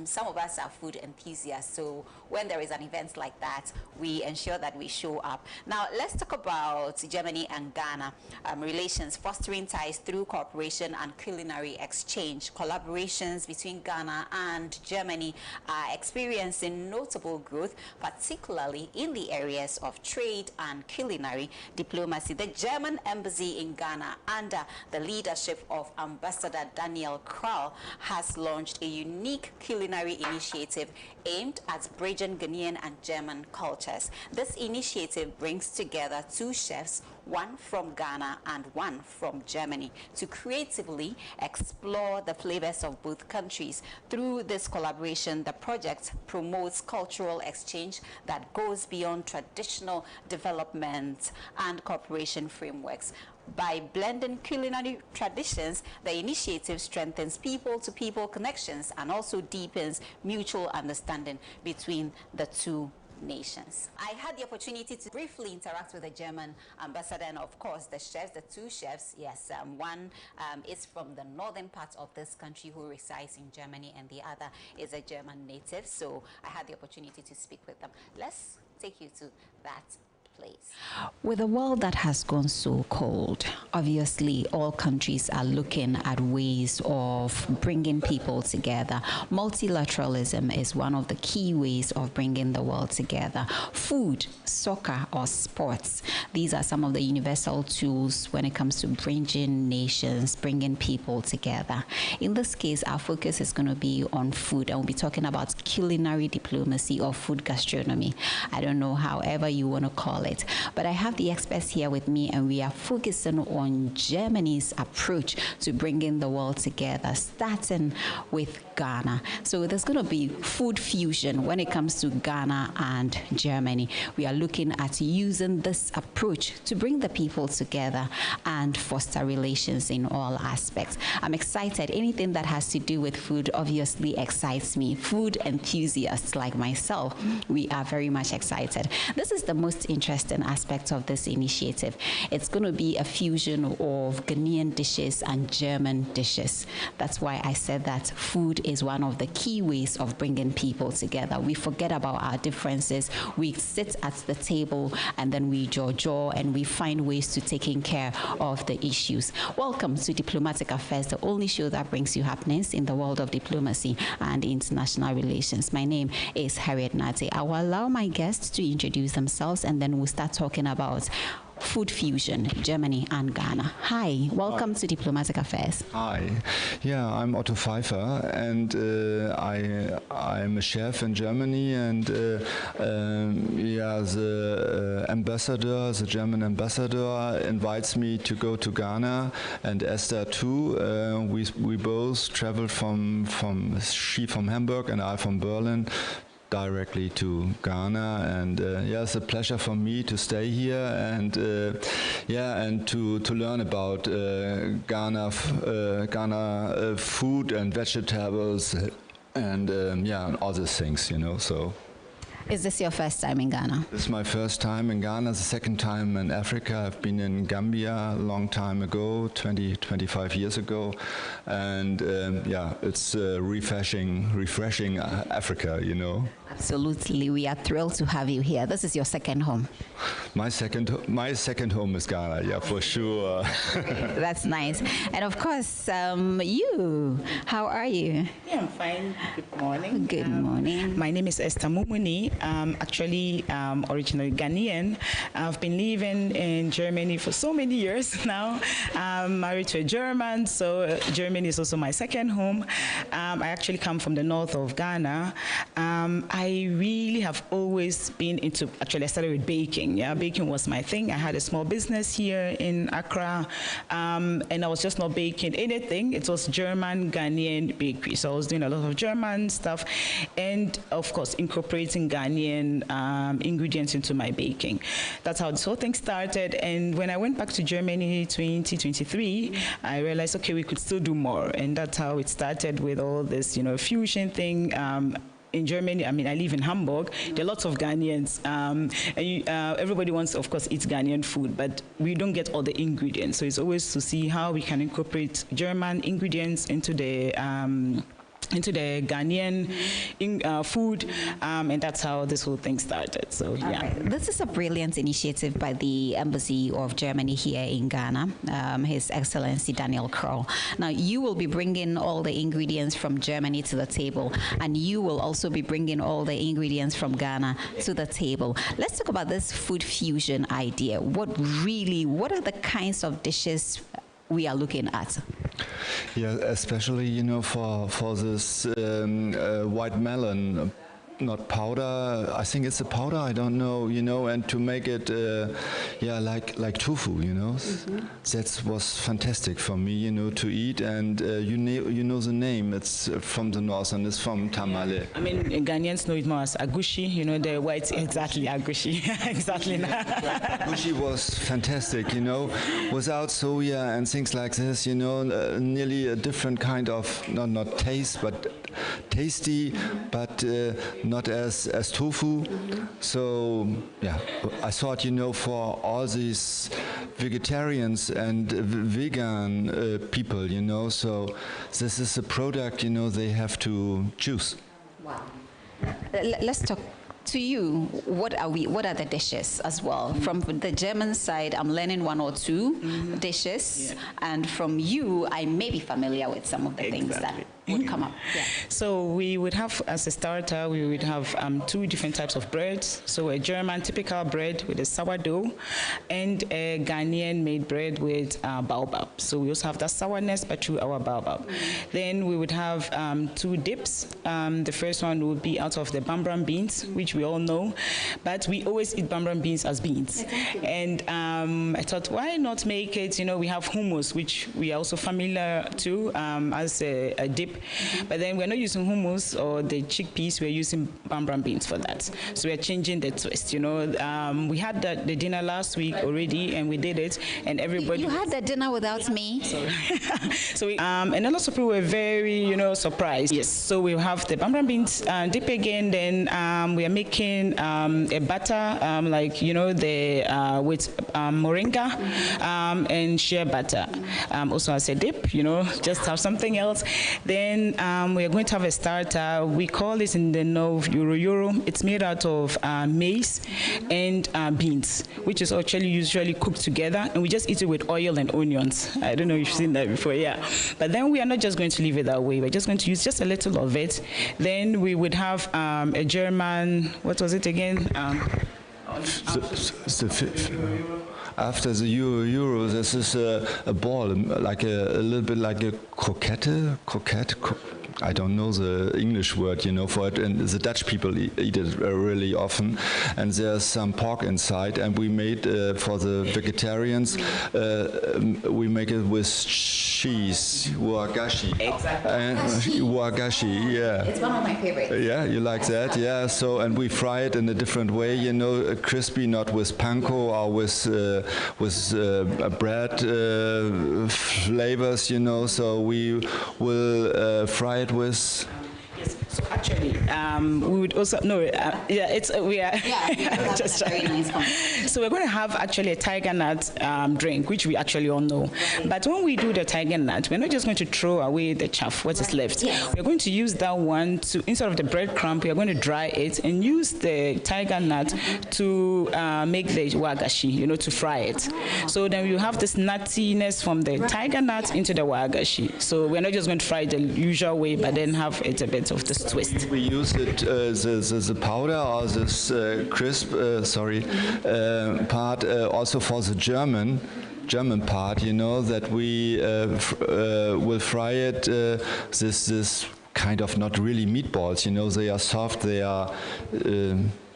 Some of us are food enthusiasts, so when there is an event like that, we ensure that we show up. Now, let's talk about Germany and Ghana relations, fostering ties through cooperation and culinary exchange. Collaborations between Ghana and Germany are experiencing notable growth, particularly in the areas of trade and culinary diplomacy. The German embassy in Ghana, under the leadership of Ambassador Daniel Krall, has launched a unique culinary initiative aimed at bridging Ghanaian and German cultures. This initiative brings together 2 chefs, one from Ghana and one from Germany, to creatively explore the flavors of both countries. Through this collaboration, the project promotes cultural exchange that goes beyond traditional development and cooperation frameworks. By blending culinary traditions, the initiative strengthens people-to-people connections and also deepens mutual understanding between the 2 nations. I had the opportunity to briefly interact with the German ambassador, and of course the chefs, the 2 chefs. Yes, one is from the northern part of this country who resides in Germany, and the other is a German native. So I had the opportunity to speak with them. Let's take you to that place. With a world that has gone so cold, obviously all countries are looking at ways of bringing people together. Multilateralism is one of the key ways of bringing the world together. Food, soccer, or sports, these are some of the universal tools when it comes to bridging nations, bringing people together. In this case, our focus is going to be on food, and we'll be talking about culinary diplomacy or food gastronomy. I don't know, however you want to call it. But I have the experts here with me, and we are focusing on Germany's approach to bringing the world together, starting with Ghana. So there's going to be food fusion when it comes to Ghana and Germany. We are looking at using this approach to bring the people together and foster relations in all aspects. I'm excited. Anything that has to do with food obviously excites me. Food enthusiasts like myself, we are very much excited. This is the most interesting aspect of this initiative. It's going to be a fusion of Ghanaian dishes and German dishes. That's why I said that food is one of the key ways of bringing people together. We forget about our differences. We sit at the table and then we jaw and we find ways to taking care of the issues. Welcome to Diplomatic Affairs, the only show that brings you happenings in the world of diplomacy and international relations. My name is Harriet Nartey. I will allow my guests to introduce themselves, and then we'll start talking about food fusion, Germany and Ghana. Hi, welcome to Diplomatic Affairs. Hi, yeah, I'm Otto Pfeiffer, and I'm a chef in Germany, and the ambassador, the German ambassador, invites me to go to Ghana, and Esther too. We both traveled she from Hamburg and I from Berlin, directly to Ghana, and it's a pleasure for me to stay here and to learn about Ghana food and vegetables and all these things, so. Is this your first time in Ghana? This is my first time in Ghana, the second time in Africa. I've been in Gambia a long time ago, 25 years ago. And it's refreshing Africa, Absolutely. We are thrilled to have you here. This is your second home. My second home is Ghana, yeah, for sure. That's nice. And of course, you, how are you? Yeah, I'm fine. Good morning. Good morning. My name is Esther Mumuni. actually originally Ghanaian. I've been living in Germany for so many years now. I'm married to a German, so Germany is also my second home. I actually come from the north of Ghana. I really have always been into, actually I started with baking. Yeah, baking was my thing. I had a small business here in Accra, and I was just not baking anything. It was German, Ghanaian bakery. So I was doing a lot of German stuff, and of course incorporating Ghanaian ingredients into my baking. That's how this whole thing started. And when I went back to Germany 2023, I realized, okay, we could still do more. And that's how it started with all this, you know, fusion thing. In Germany, I mean, I live in Hamburg. There are lots of Ghanaians, and everybody wants, of course, eat Ghanaian food, but we don't get all the ingredients. So it's always to see how we can incorporate German ingredients into the Ghanaian food, and that's how this whole thing started. So yeah. Right. This is a brilliant initiative by the Embassy of Germany here in Ghana, His Excellency Daniel Kroll. Now, you will be bringing all the ingredients from Germany to the table, and you will also be bringing all the ingredients from Ghana to the table. Let's talk about this food fusion idea. What are the kinds of dishes we are looking at? Yeah, especially, you know, for this white melon, not powder, I think it's a powder, I don't know, you know, and to make it, yeah, like tofu, you know. That was fantastic for me, you know, to eat, and you know the name, it's from the north, and it's from Tamale. I mean, Ghanaians know it more as agushi, you know, the white, exactly, agushi, exactly. Agushi was fantastic, you know, without soya and things like this, you know, nearly a different kind of, not taste, but tasty, but not as tofu. So yeah, I thought, you know, for all these vegetarians and vegan people, you know, so this is a product, you know, they have to choose. Wow. Let's talk to you. What are the dishes as well? From the German side, I'm learning one or two dishes, and from you, I may be familiar with some of the things that would come up. Yeah. So we would have, as a starter, we would have two different types of breads. So a German typical bread with a sourdough, and a Ghanaian made bread with baobab. So we also have that sourness, but through our baobab. Then we would have two dips. The first one would be out of the bambram beans, which we all know, but we always eat bambram beans as beans. And I thought, why not make it, you know, we have hummus, which we are also familiar to as a dip. But then we're not using hummus or the chickpeas, we're using bambram beans for that. So we're changing the twist, you know. We had the dinner last week already, and we did it, and everybody... You had the dinner without me? Sorry. So and a lot of people were very, you know, surprised. Yes, so we have the bambram beans dip again, then we are making a batter, like, you know, the with moringa and shea butter. Also as a dip, you know, just have something else. Then we are going to have a starter. We call it in the north Euro. It's made out of maize and beans, which is actually usually cooked together, and we just eat it with oil and onions. I don't know if you've seen that before, yeah. But then we are not just going to leave it that way. We're just going to use just a little of it. Then we would have a German, what was it again? After the Euro, this is a ball, like a little bit like a croquette. I don't know the English word, you know, for it, and the Dutch people eat it really often. And there's some pork inside, and we made for the vegetarians, we make it with cheese, wagashi. Exactly. Wagashi, yeah. It's one of my favorites. Yeah, you like that, yeah. So, and we fry it in a different way, you know, crispy, not with panko or with bread flavors, you know. So we will fry it with. So actually, we would also just very nice comment. So we're going to have actually a tiger nut drink, which we actually all know. But when we do the tiger nut, we're not just going to throw away the chaff, what is left. Yes. We're going to use that one to, instead of the breadcrumb, we're going to dry it and use the tiger nut to make the wagashi, you know, to fry it. So then you have this nuttiness from the tiger nut into the wagashi. So we're not just going to fry it the usual way, but then have it a bit of the post twist. We use it, the powder or this crisp, part also for the German part, you know, that we will fry it, this kind of not really meatballs, you know, they are soft, they are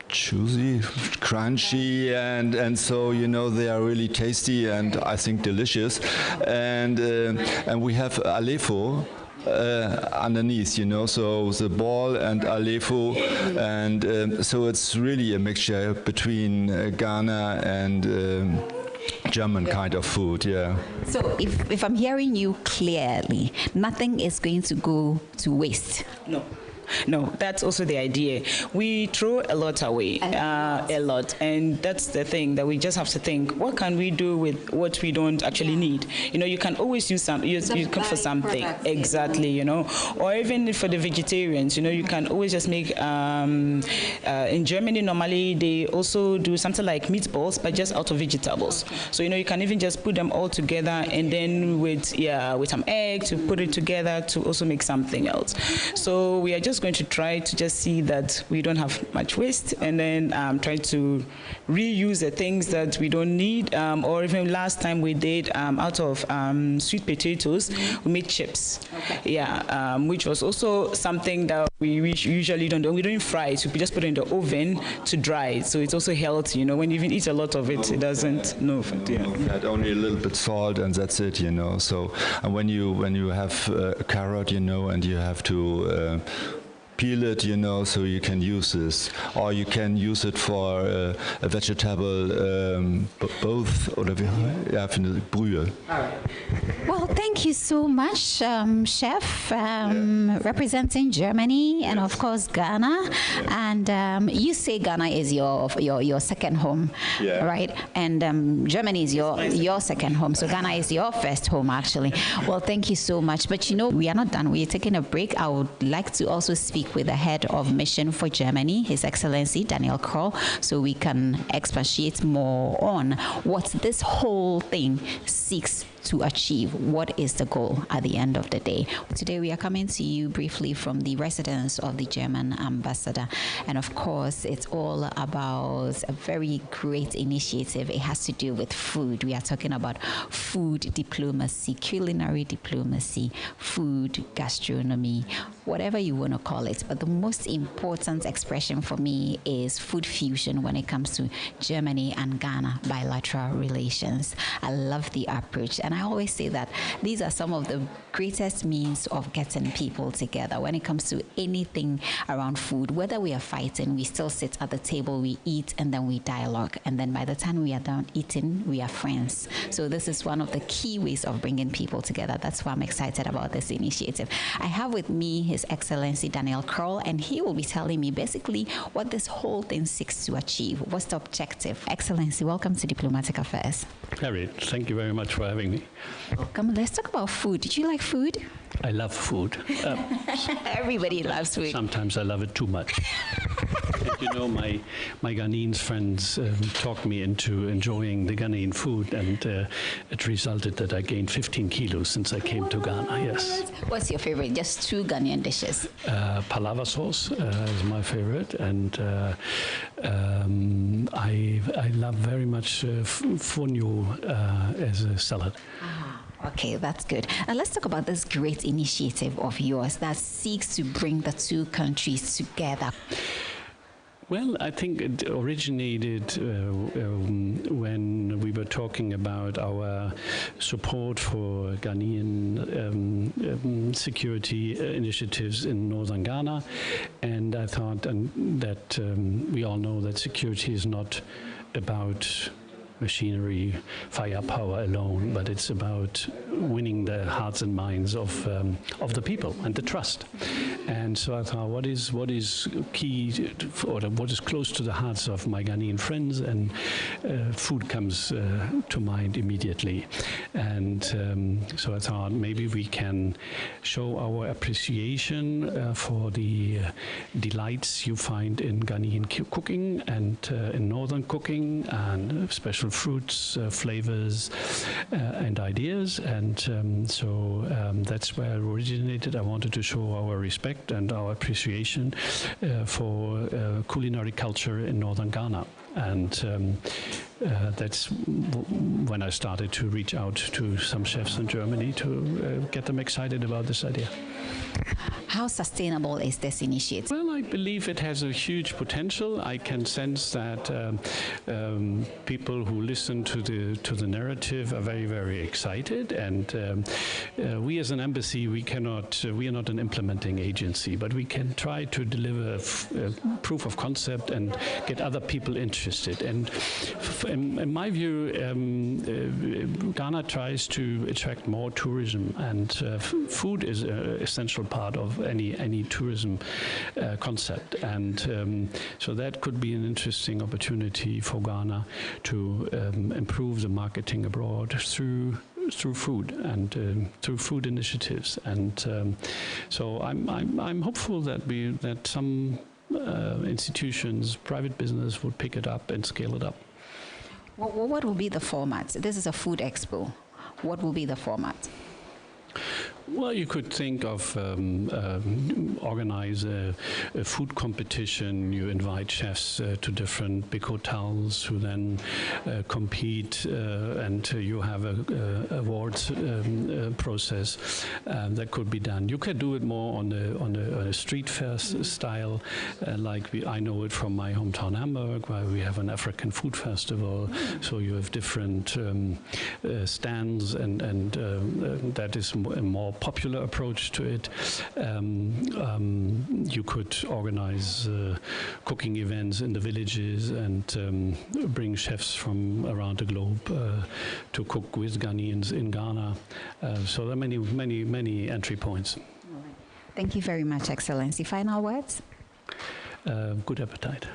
juicy, crunchy, and so, you know, they are really tasty and I think delicious. And we have Aleppo underneath, you know, so the ball and Aleppo, and so it's really a mixture between Ghana and German kind of food, yeah. So if I'm hearing you clearly, nothing is going to go to waste. No, that's also the idea. We throw a lot away, a lot, and that's the thing that we just have to think, what can we do with what we don't actually need? You know, you can always use you cook for something, exactly, you know, or even for the vegetarians, you know, you can always just make, in Germany normally they also do something like meatballs, but just out of vegetables. So, you know, you can even just put them all together and then with some egg to put it together to also make something else. So we are just going to try to just see that we don't have much waste, and then try to reuse the things that we don't need, or even last time we did out of sweet potatoes, we made chips. Yeah, which was also something that we usually don't do. We don't fry it, we just put it in the oven to dry it, so it's also healthy, you know. When you even eat a lot of it, it doesn't, add only a little bit salt and that's it, you know. So, and when you have a carrot, you know, and you have to peel it, you know, so you can use this, or you can use it for a vegetable, both, oder wie, ja, für eine Brühe. Well, thank you so much, Chef, representing Germany and of course Ghana. And you say Ghana is your second home, right? And Germany is your second home. So Ghana is your first home, actually. Well, thank you so much. But you know, we are not done. We are taking a break. I would like to also speak with the head of mission for Germany, His Excellency Daniel Kroll, so we can expatiate more on what this whole thing seeks to achieve. What is the goal at the end of the day? Today we are coming to you briefly from the residence of the German ambassador, and of course it's all about a very great initiative. It has to do with food. We are talking about food diplomacy, culinary diplomacy, food gastronomy, whatever you want to call it. But the most important expression for me is food fusion when it comes to Germany and Ghana bilateral relations. I love the approach, and I always say that these are some of the greatest means of getting people together when it comes to anything around food. Whether we are fighting, we still sit at the table, we eat, and then we dialogue. And then by the time we are done eating, we are friends. So this is one of the key ways of bringing people together. That's why I'm excited about this initiative. I have with me His Excellency Daniel Kroll, and he will be telling me basically what this whole thing seeks to achieve. What's the objective? Excellency, welcome to Diplomatic Affairs. Harriet, thank you very much for having me. Welcome. Let's talk about food. Did you like food? I love food. Everybody loves food. Sometimes I love it too much. And you know, my Ghanaian friends talked me into enjoying the Ghanaian food, and it resulted that I gained 15 kilos since I came to Ghana, yes. What's your favorite? Just two Ghanaian dishes. Palava sauce is my favorite, and I love very much fonio as a salad. Okay, that's good. Now let's talk about this great initiative of yours that seeks to bring the two countries together. Well, I think it originated when we were talking about our support for Ghanaian security initiatives in northern Ghana, and I thought that we all know that security is not about machinery, firepower alone, but it's about winning the hearts and minds of the people and the trust. And so I thought, what is key or what is close to the hearts of my Ghanaian friends, and food comes to mind immediately. And so I thought maybe we can show our appreciation for the delights you find in Ghanaian cooking and in northern cooking, and special fruits, flavors, and ideas. And so that's where it originated. I wanted to show our respect and our appreciation for culinary culture in northern Ghana. And that's when I started to reach out to some chefs in Germany to get them excited about this idea. How sustainable is this initiative? Well, I believe it has a huge potential. I can sense that people who listen to the narrative are very, very excited. And we, as an embassy, we are not an implementing agency, but we can try to deliver proof of concept and get other people interested. And in my view, Ghana tries to attract more tourism, and food is an essential part of any tourism concept, and so that could be an interesting opportunity for Ghana to improve the marketing abroad through food and through food initiatives. And so I'm hopeful that some institutions, private business, would pick it up and scale it up. What will be the format? This is a food expo. What will be the format? Well, you could think of organize a food competition. You invite chefs to different big hotels who then compete, and you have a awards process that could be done. You could do it more on a street fair style, like I know it from my hometown Hamburg, where we have an African food festival. So you have different stands, and that is a more popular approach to it. You could organize cooking events in the villages and bring chefs from around the globe to cook with Ghanaians in Ghana. So there are many entry points. Thank you very much, Excellency. Final words? Good appetite.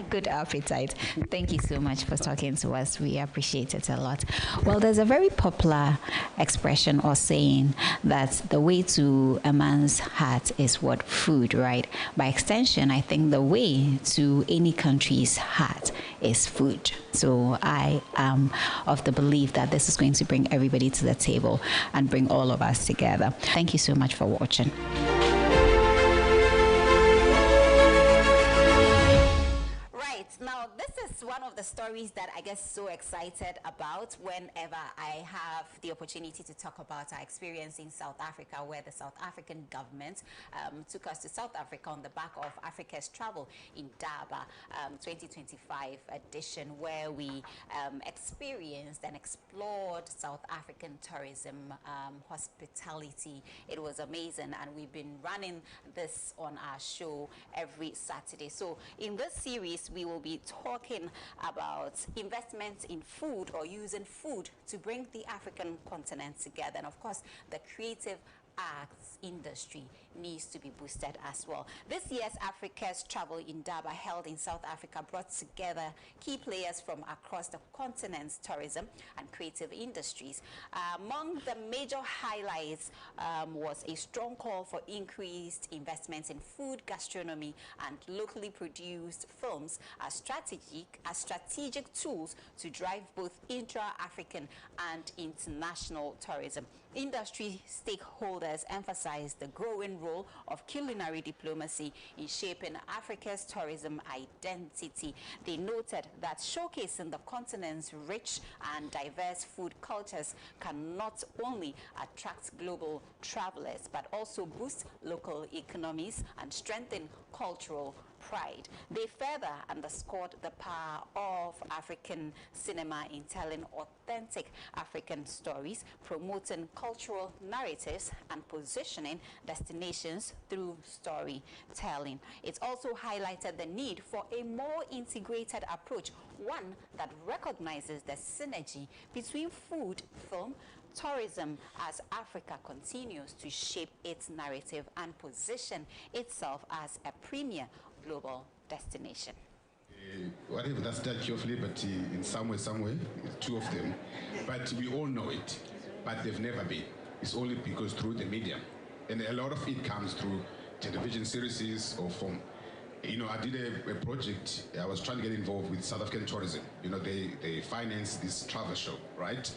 Good appetite. Thank you so much for talking to us. We appreciate it a lot. Well, there's a very popular expression or saying that the way to a man's heart is what? Food, right? By extension, I think the way to any country's heart is food. So I am of the belief that this is going to bring everybody to the table and bring all of us together. Thank you so much for watching. Now, this is one of the stories that I get so excited about whenever I have the opportunity to talk about our experience in South Africa, where the South African government took us to South Africa on the back of Africa's Travel in Durban 2025 edition, where we experienced and explored South African tourism, hospitality. It was amazing, and we've been running this on our show every Saturday. So in this series, we will be talking about investments in food, or using food to bring the African continent together. And of course, the creative arts industry needs to be boosted as well. This year's Africa's Travel in Durban, held in South Africa, brought together key players from across the continent's tourism and creative industries. Among the major highlights was a strong call for increased investments in food, gastronomy, and locally produced films as strategic tools to drive both intra-African and international tourism. Industry stakeholders emphasized the growing role of culinary diplomacy in shaping Africa's tourism identity. They noted that showcasing the continent's rich and diverse food cultures can not only attract global travelers, but also boost local economies and strengthen cultural pride. They further underscored the power of African cinema in telling authentic African stories, promoting cultural narratives, and positioning destinations through storytelling. It also highlighted the need for a more integrated approach, one that recognizes the synergy between food, film, tourism, as Africa continues to shape its narrative and position itself as a premier global destination. Whatever, that's Statue of Liberty in somewhere, two of them. But we all know it, but they've never been. It's only because through the media. And a lot of it comes through television series or from You know, I did a project. I was trying to get involved with South African tourism. You know, they finance this travel show, right?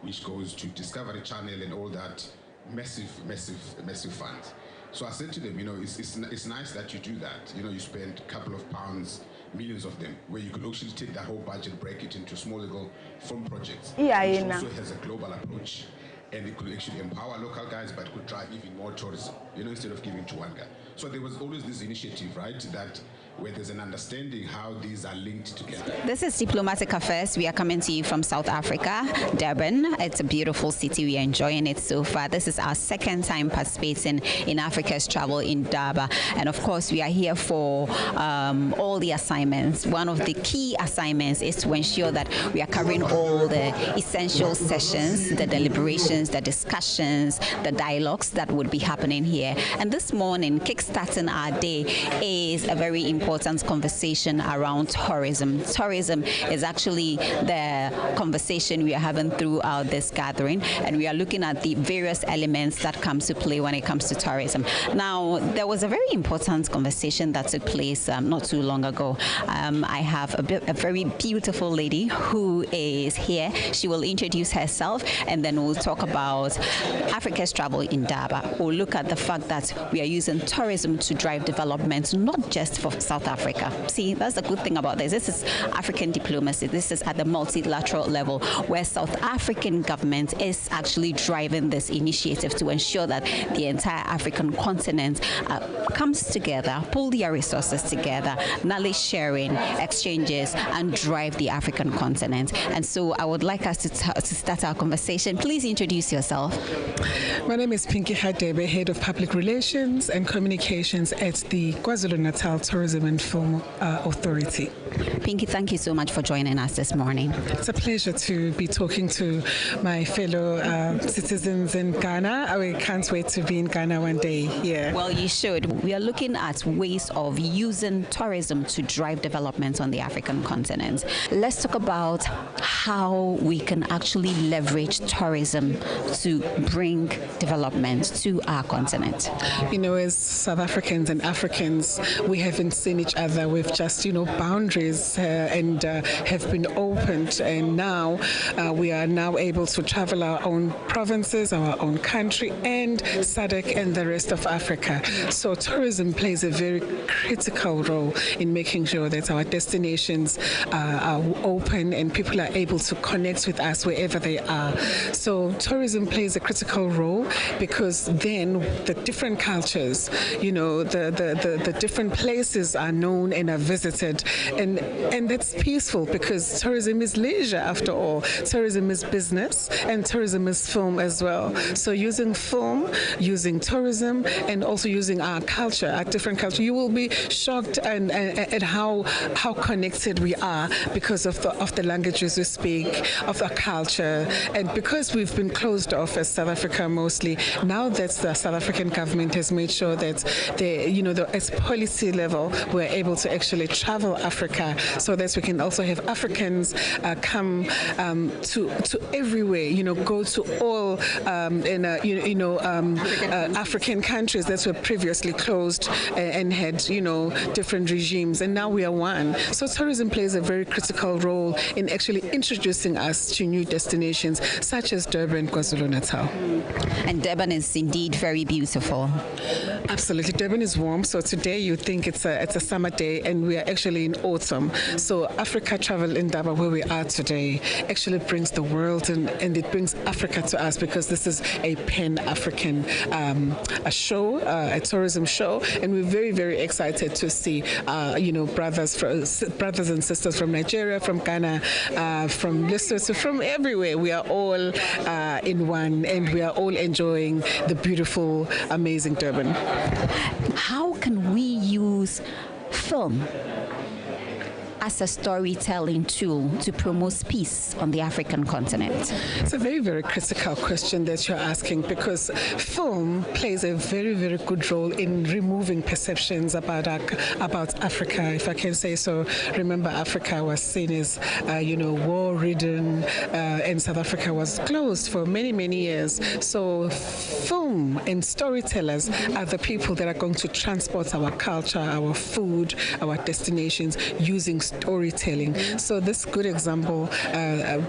Which goes to Discovery Channel and all that, massive funds. So I said to them, you know, it's nice that you do that. You know, you spend a couple of pounds, millions of them, where you could actually take that whole budget, break it into small little film projects. It also has a global approach. And it could actually empower local guys, but could drive even more tourism, you know, instead of giving to one guy. So there was always this initiative, right, that where there's an understanding how these are linked together. This is Diplomatic Affairs. We are coming to you from South Africa, Durban. It's a beautiful city. We are enjoying it so far. This is our second time participating in Africa's travel in Durban. And of course, we are here for all the assignments. One of the key assignments is to ensure that we are covering all the essential sessions, the deliberations, the discussions, the dialogues that would be happening here. And this morning, kickstarting our day is a very important conversation around tourism. Tourism is actually the conversation we are having throughout this gathering, and we are looking at the various elements that come to play when it comes to tourism. Now, there was a very important conversation that took place not too long ago. I have a very beautiful lady who is here. She will introduce herself, and then we'll talk about Africa's travel in Durban. We'll look at the fact that we are using tourism to drive development, not just for South Africa. See, that's the good thing about this. This is African diplomacy. This is at the multilateral level, where South African government is actually driving this initiative to ensure that the entire African continent comes together, pull their resources together, knowledge sharing, exchanges, and drive the African continent. And so I would like us to start our conversation. Please introduce yourself. My name is Pinky Hadebe, Head of Public Relations and Communications at the KwaZulu-Natal Tourism and Film Authority. Pinky, thank you so much for joining us this morning. It's a pleasure to be talking to my fellow citizens in Ghana. I can't wait to be in Ghana one day. Yeah. Well, you should. We are looking at ways of using tourism to drive development on the African continent. Let's talk about how we can actually leverage tourism to bring development to our continent. You know, as South Africans and Africans, we haven't seen each other. We've just, boundaries and have been opened, and now we are now able to travel our own provinces, our own country, and SADC and the rest of Africa. So tourism plays a very critical role in making sure that our destinations are open and people are able to connect with us wherever they are. So tourism plays a critical role because then the different cultures, the different places are known and are visited, and that's peaceful because tourism is leisure after all. Tourism is business and tourism is film as well. So using film, using tourism, and also using our culture, our different culture, you will be shocked at how connected we are because of the languages we speak, of our culture, and because we've been closed off as South Africa mostly. Now that the South African government has made sure that as policy level, we're able to actually travel Africa so that we can also have Africans come to everywhere, go to all African countries that were previously closed and had, different regimes, and now we are one. So tourism plays a very critical role in actually introducing us to new destinations such as Durban, KwaZulu-Natal. And Durban is indeed very beautiful. Absolutely. Durban is warm, so today you think it's a summer day, and we are actually in autumn. So Africa Travel in Durban, where we are today, actually brings the world and it brings Africa to us because this is a Pan-African show, a tourism show, and we're very, very excited to see brothers and sisters from Nigeria, from Ghana, from Lesotho, from everywhere. We are all in one, and we are all enjoying the beautiful, amazing Durban. How can we use film as a storytelling tool to promote peace on the African continent? It's a very, very critical question that you're asking, because film plays a very, very good role in removing perceptions about Africa, if I can say so. Remember, Africa was seen as, war-ridden, and South Africa was closed for many, many years. So film and storytellers are the people that are going to transport our culture, our food, our destinations using storytelling. So this good example,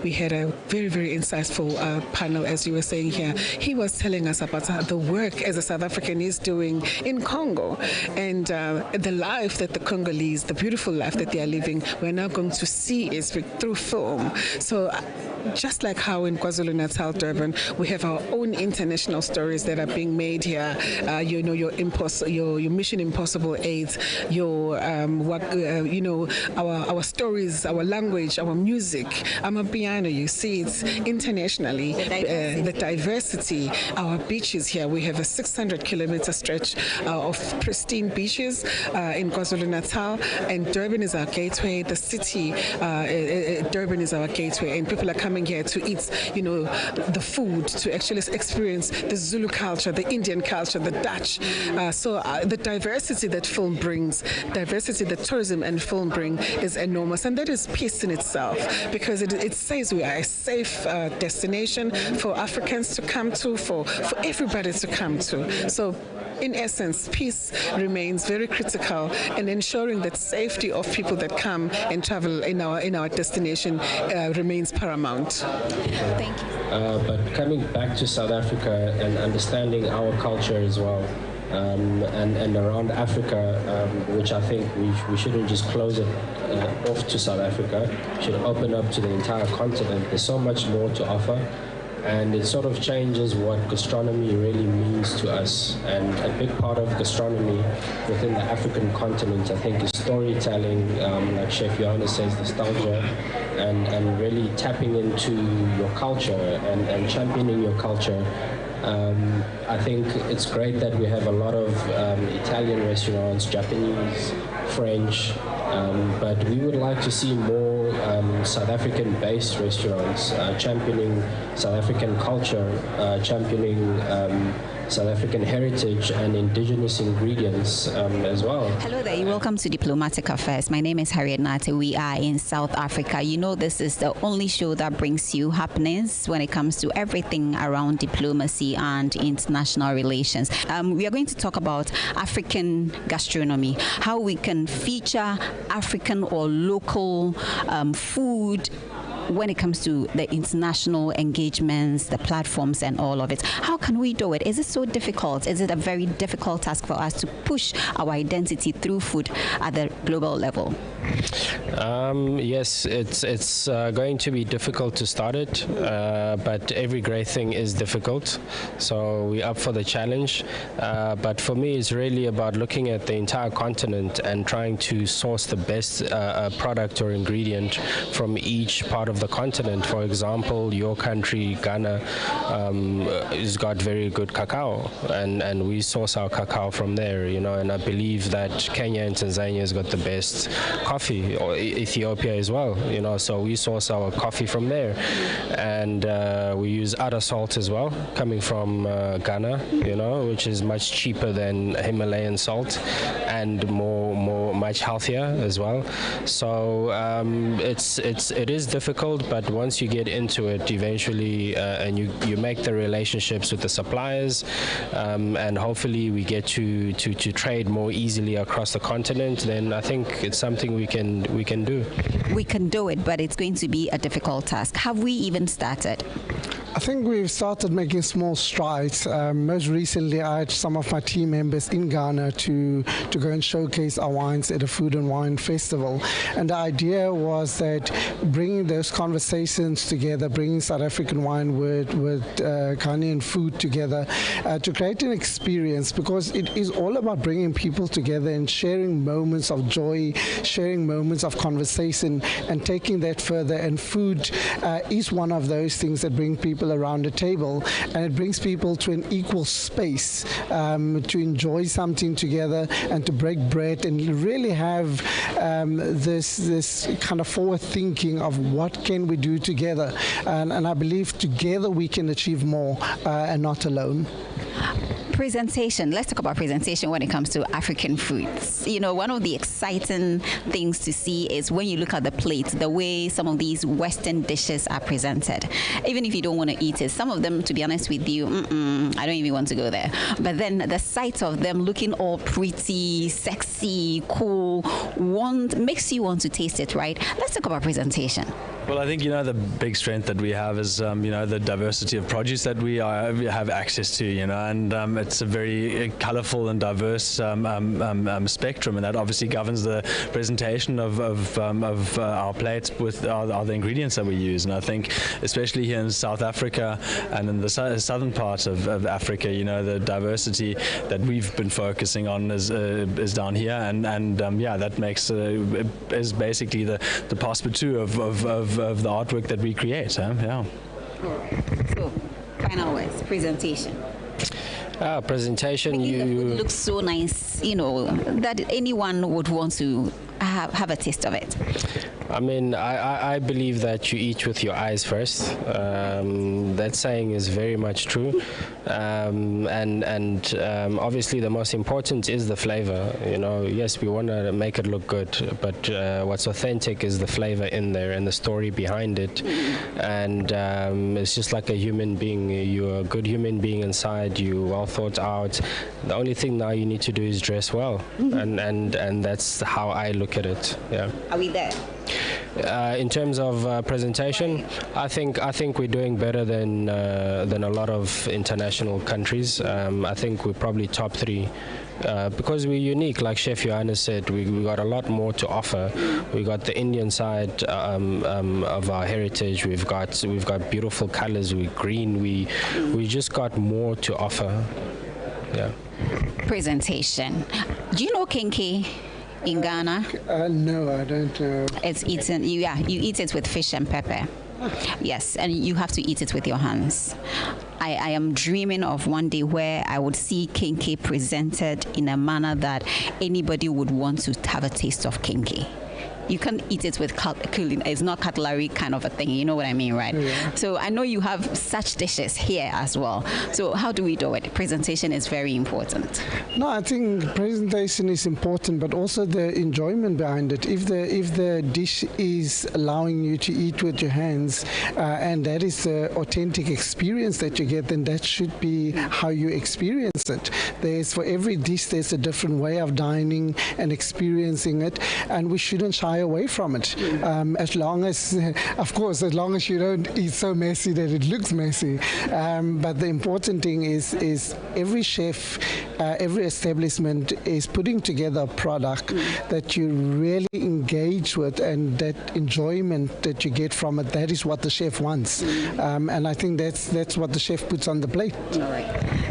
we had a very, very insightful panel, as you were saying here. He was telling us about the work as a South African is doing in Congo, and the life that the Congolese, the beautiful life that they are living, we're now going to see is through film. So just like how in KwaZulu-Natal, Durban, we have our own international stories that are being made here. Your Mission Impossible aids, our stories, our language, our music, Amapiano. You see it internationally. The diversity. Our beaches here. We have a 600-kilometer stretch of pristine beaches in KwaZulu-Natal, and Durban is our gateway. The city, Durban is our gateway, and people are coming here to eat, the food, to actually experience the Zulu culture, the Indian culture, the Dutch. So the diversity that film brings, diversity that tourism and film bring is enormous, and that is peace in itself, because it says we are a safe destination for Africans to come to, for everybody to come to. So in essence, peace remains very critical, and ensuring that safety of people that come and travel in our destination remains paramount. Thank you. But coming back to South Africa and understanding our culture as well, and around Africa, which I think we shouldn't just close it off to South Africa, we should open up to the entire continent. There's so much more to offer. And it sort of changes what gastronomy really means to us. And a big part of gastronomy within the African continent, I think, is storytelling, like Chef Johannes says, nostalgia, and really tapping into your culture and championing your culture. I think it's great that we have a lot of Italian restaurants, Japanese, French, but we would like to see more South African-based restaurants championing South African culture, championing South African heritage and indigenous ingredients as well. Hello there, welcome to Diplomatic Affairs. My name is Harriet Nartey. We are in South Africa. This is the only show that brings you happiness when it comes to everything around diplomacy and international relations. We are going to talk about African gastronomy, how we can feature African or local food when it comes to the international engagements, the platforms and all of it. How can we do it? Is it so difficult? Is it a very difficult task for us to push our identity through food at the global level? Yes, it's going to be difficult to start it, but every great thing is difficult. So we're up for the challenge. But for me, it's really about looking at the entire continent and trying to source the best product or ingredient from each part of the continent. For example, your country, Ghana, has got very good cacao, and we source our cacao from there, and I believe that Kenya and Tanzania has got the best coffee, or Ethiopia as well, so we source our coffee from there, and we use Ada salt as well, coming from Ghana, which is much cheaper than Himalayan salt and much healthier as well. So it is difficult, but once you get into it, eventually, and you make the relationships with the suppliers, and hopefully we get to trade more easily across the continent, then I think it's something we can do. We can do it, but it's going to be a difficult task. Have we even started? I think we've started making small strides. Most recently, I had some of my team members in Ghana to go and showcase our wines at a food and wine festival. And the idea was that bringing those conversations together, bringing South African wine with Ghanaian food together, to create an experience, because it is all about bringing people together and sharing moments of joy, sharing moments of conversation, and taking that further. And food is one of those things that bring people people around a table, and it brings people to an equal space to enjoy something together and to break bread and really have this kind of forward thinking of what can we do together. And I believe together we can achieve more and not alone. Presentation. Let's talk about presentation when it comes to African foods. You know, one of the exciting things to see is when you look at the plate, the way some of these Western dishes are presented. Even if you don't want to eat it, some of them, to be honest with you, I don't even want to go there. But then the sight of them looking all pretty, sexy, cool, makes you want to taste it, right? Let's talk about presentation. Well, I think, you know, the big strength that we have is, you know, the diversity of produce that we have access to, you know, and it's a very colorful and diverse spectrum, and that obviously governs the presentation of our plates with the ingredients that we use. And I think, especially here in South Africa and in the southern part of Africa, you know, the diversity that we've been focusing on is down here, and yeah, that makes is basically the passport too of the artwork that we create. Yeah. So, final words, presentation. Presentation, it looks so nice, you know, that anyone would want to have a taste of it. I mean, I believe that you eat with your eyes first. That saying is very much true. And obviously the most important is the flavor. You know, yes, we want to make it look good, but what's authentic is the flavor in there and the story behind it. And it's just like a human being. You're a good human being inside. You're well thought out. The only thing now you need to do is dress well, and that's how I look at it. Yeah. Are we there? In terms of presentation, I think we're doing better than a lot of international countries. I think we're probably top 3. Because we're unique, like Chef Johannes said, we got a lot more to offer. We got the Indian side of our heritage. We've got beautiful colors. We're green. We just got more to offer. Yeah. Presentation. Do you know kenke in Ghana? No, I don't know. It's eaten. You eat it with fish and pepper. Yes, and you have to eat it with your hands. I am dreaming of one day where I would see kenke presented in a manner that anybody would want to have a taste of kenke. You can eat it with it's not cutlery kind of a thing, you know what I mean, right? Yeah. So I know you have such dishes here as well. So how do we do it? Presentation is very important. No, I think presentation is important, but also the enjoyment behind it. If the dish is allowing you to eat with your hands, and that is the authentic experience that you get, then that should be how you experience it. For every dish, there's a different way of dining and experiencing it, and we shouldn't shy away from it. As long as you don't eat so messy that it looks messy. But the important thing is every chef, every establishment is putting together a product that you really engage with, and that enjoyment that you get from it, that is what the chef wants. And I think that's what the chef puts on the plate. All right.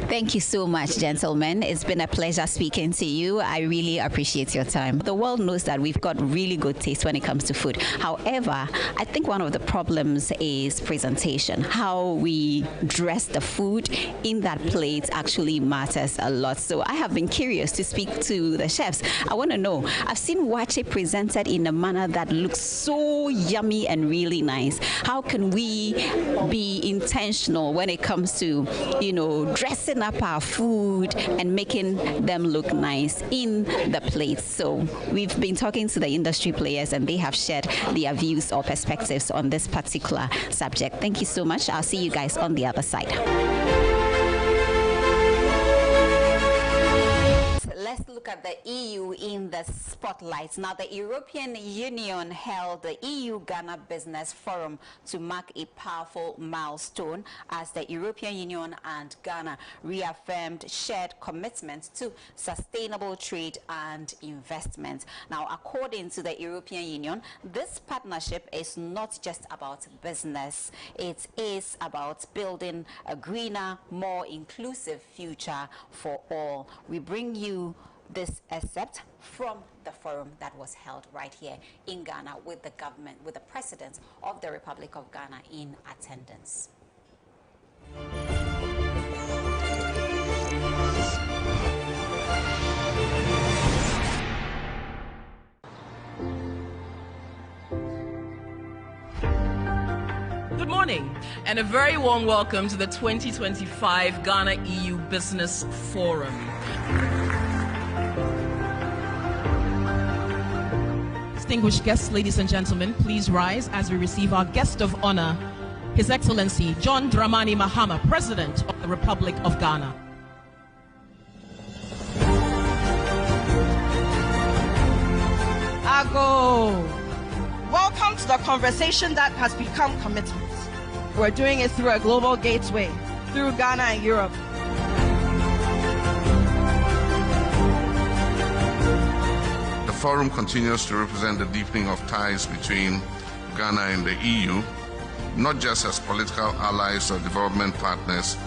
Thank you so much, gentlemen. It's been a pleasure speaking to you. I really appreciate your time. The world knows that we've got really good taste when it comes to food. However, I think one of the problems is presentation. How we dress the food in that plate actually matters a lot. So I have been curious to speak to the chefs. I want to know, I've seen wache presented in a manner that looks so yummy and really nice. How can we be intentional when it comes to, you know, dressing up our food and making them look nice in the plates? So we've been talking to the industry players, and they have shared their views or perspectives on this particular subject. Thank you so much. I'll see you guys on the other side. Let's look at the EU in the spotlight. Now, the European Union held the EU-Ghana Business Forum to mark a powerful milestone as the European Union and Ghana reaffirmed shared commitment to sustainable trade and investment. Now, according to the European Union, this partnership is not just about business. It is about building a greener, more inclusive future for all. We bring you this excerpt from the forum that was held right here in Ghana with the government, with the President of the Republic of Ghana in attendance. and a very warm welcome to the 2025 Ghana-EU Business Forum. Distinguished guests, ladies and gentlemen, please rise as we receive our guest of honor, His Excellency John Dramani Mahama, President of the Republic of Ghana. Ago. Welcome to the conversation that has become commitment. We're doing it through a global gateway, through Ghana and Europe. The forum continues to represent the deepening of ties between Ghana and the EU, not just as political allies or development partners,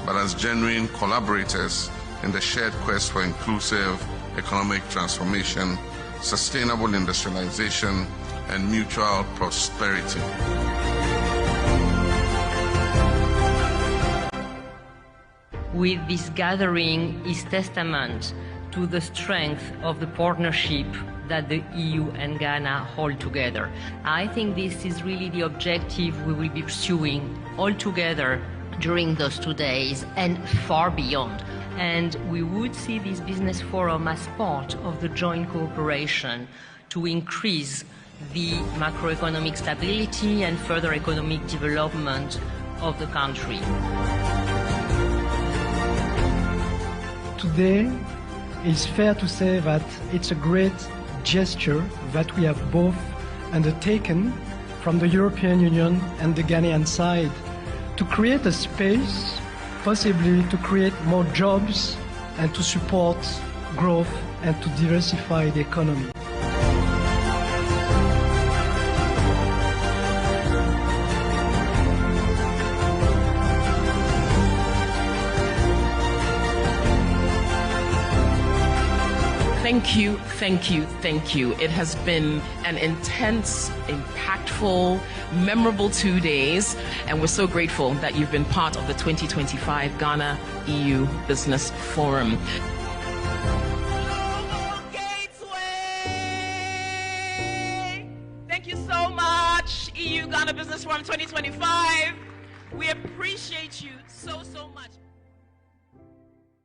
but as genuine collaborators in the shared quest for inclusive economic transformation, sustainable industrialization, and mutual prosperity. With this gathering is testament to the strength of the partnership that the EU and Ghana hold together. I think this is really the objective we will be pursuing all together during those 2 days and far beyond. And we would see this business forum as part of the joint cooperation to increase the macroeconomic stability and further economic development of the country. Today, it's fair to say that it's a great gesture that we have both undertaken from the European Union and the Ghanaian side to create a space, possibly to create more jobs and to support growth and to diversify the economy. Thank you, thank you, thank you. It has been an intense, impactful, memorable 2 days, and we're so grateful that you've been part of the 2025 Ghana EU Business Forum. Thank you so much, EU Ghana Business Forum 2025. We appreciate you so much.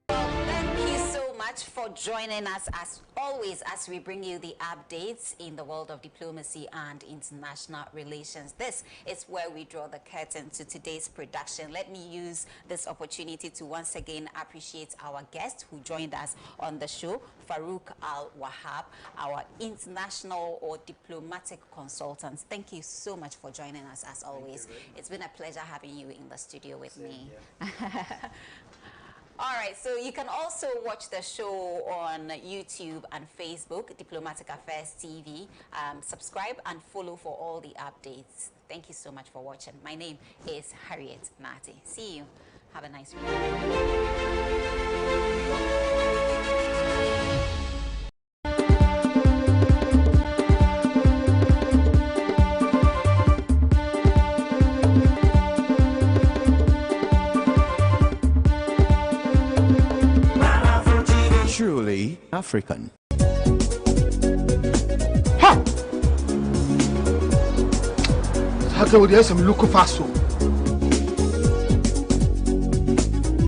Thank you so much for joining us as always as we bring you the updates in the world of diplomacy and international relations. This is where we draw the curtain to today's production. Let me use this opportunity to once again appreciate our guest who joined us on the show, Farouk Al-Wahab, our international or diplomatic consultant. Thank you so much for joining us as always. It's been a pleasure having you in the studio with me. All right, so you can also watch the show on YouTube and Facebook, Diplomatic Affairs TV. Subscribe and follow for all the updates. Thank you so much for watching. My name is Harriet Nartey. See you. Have a nice Truly African. Ha! Hata udi esa mluku faso.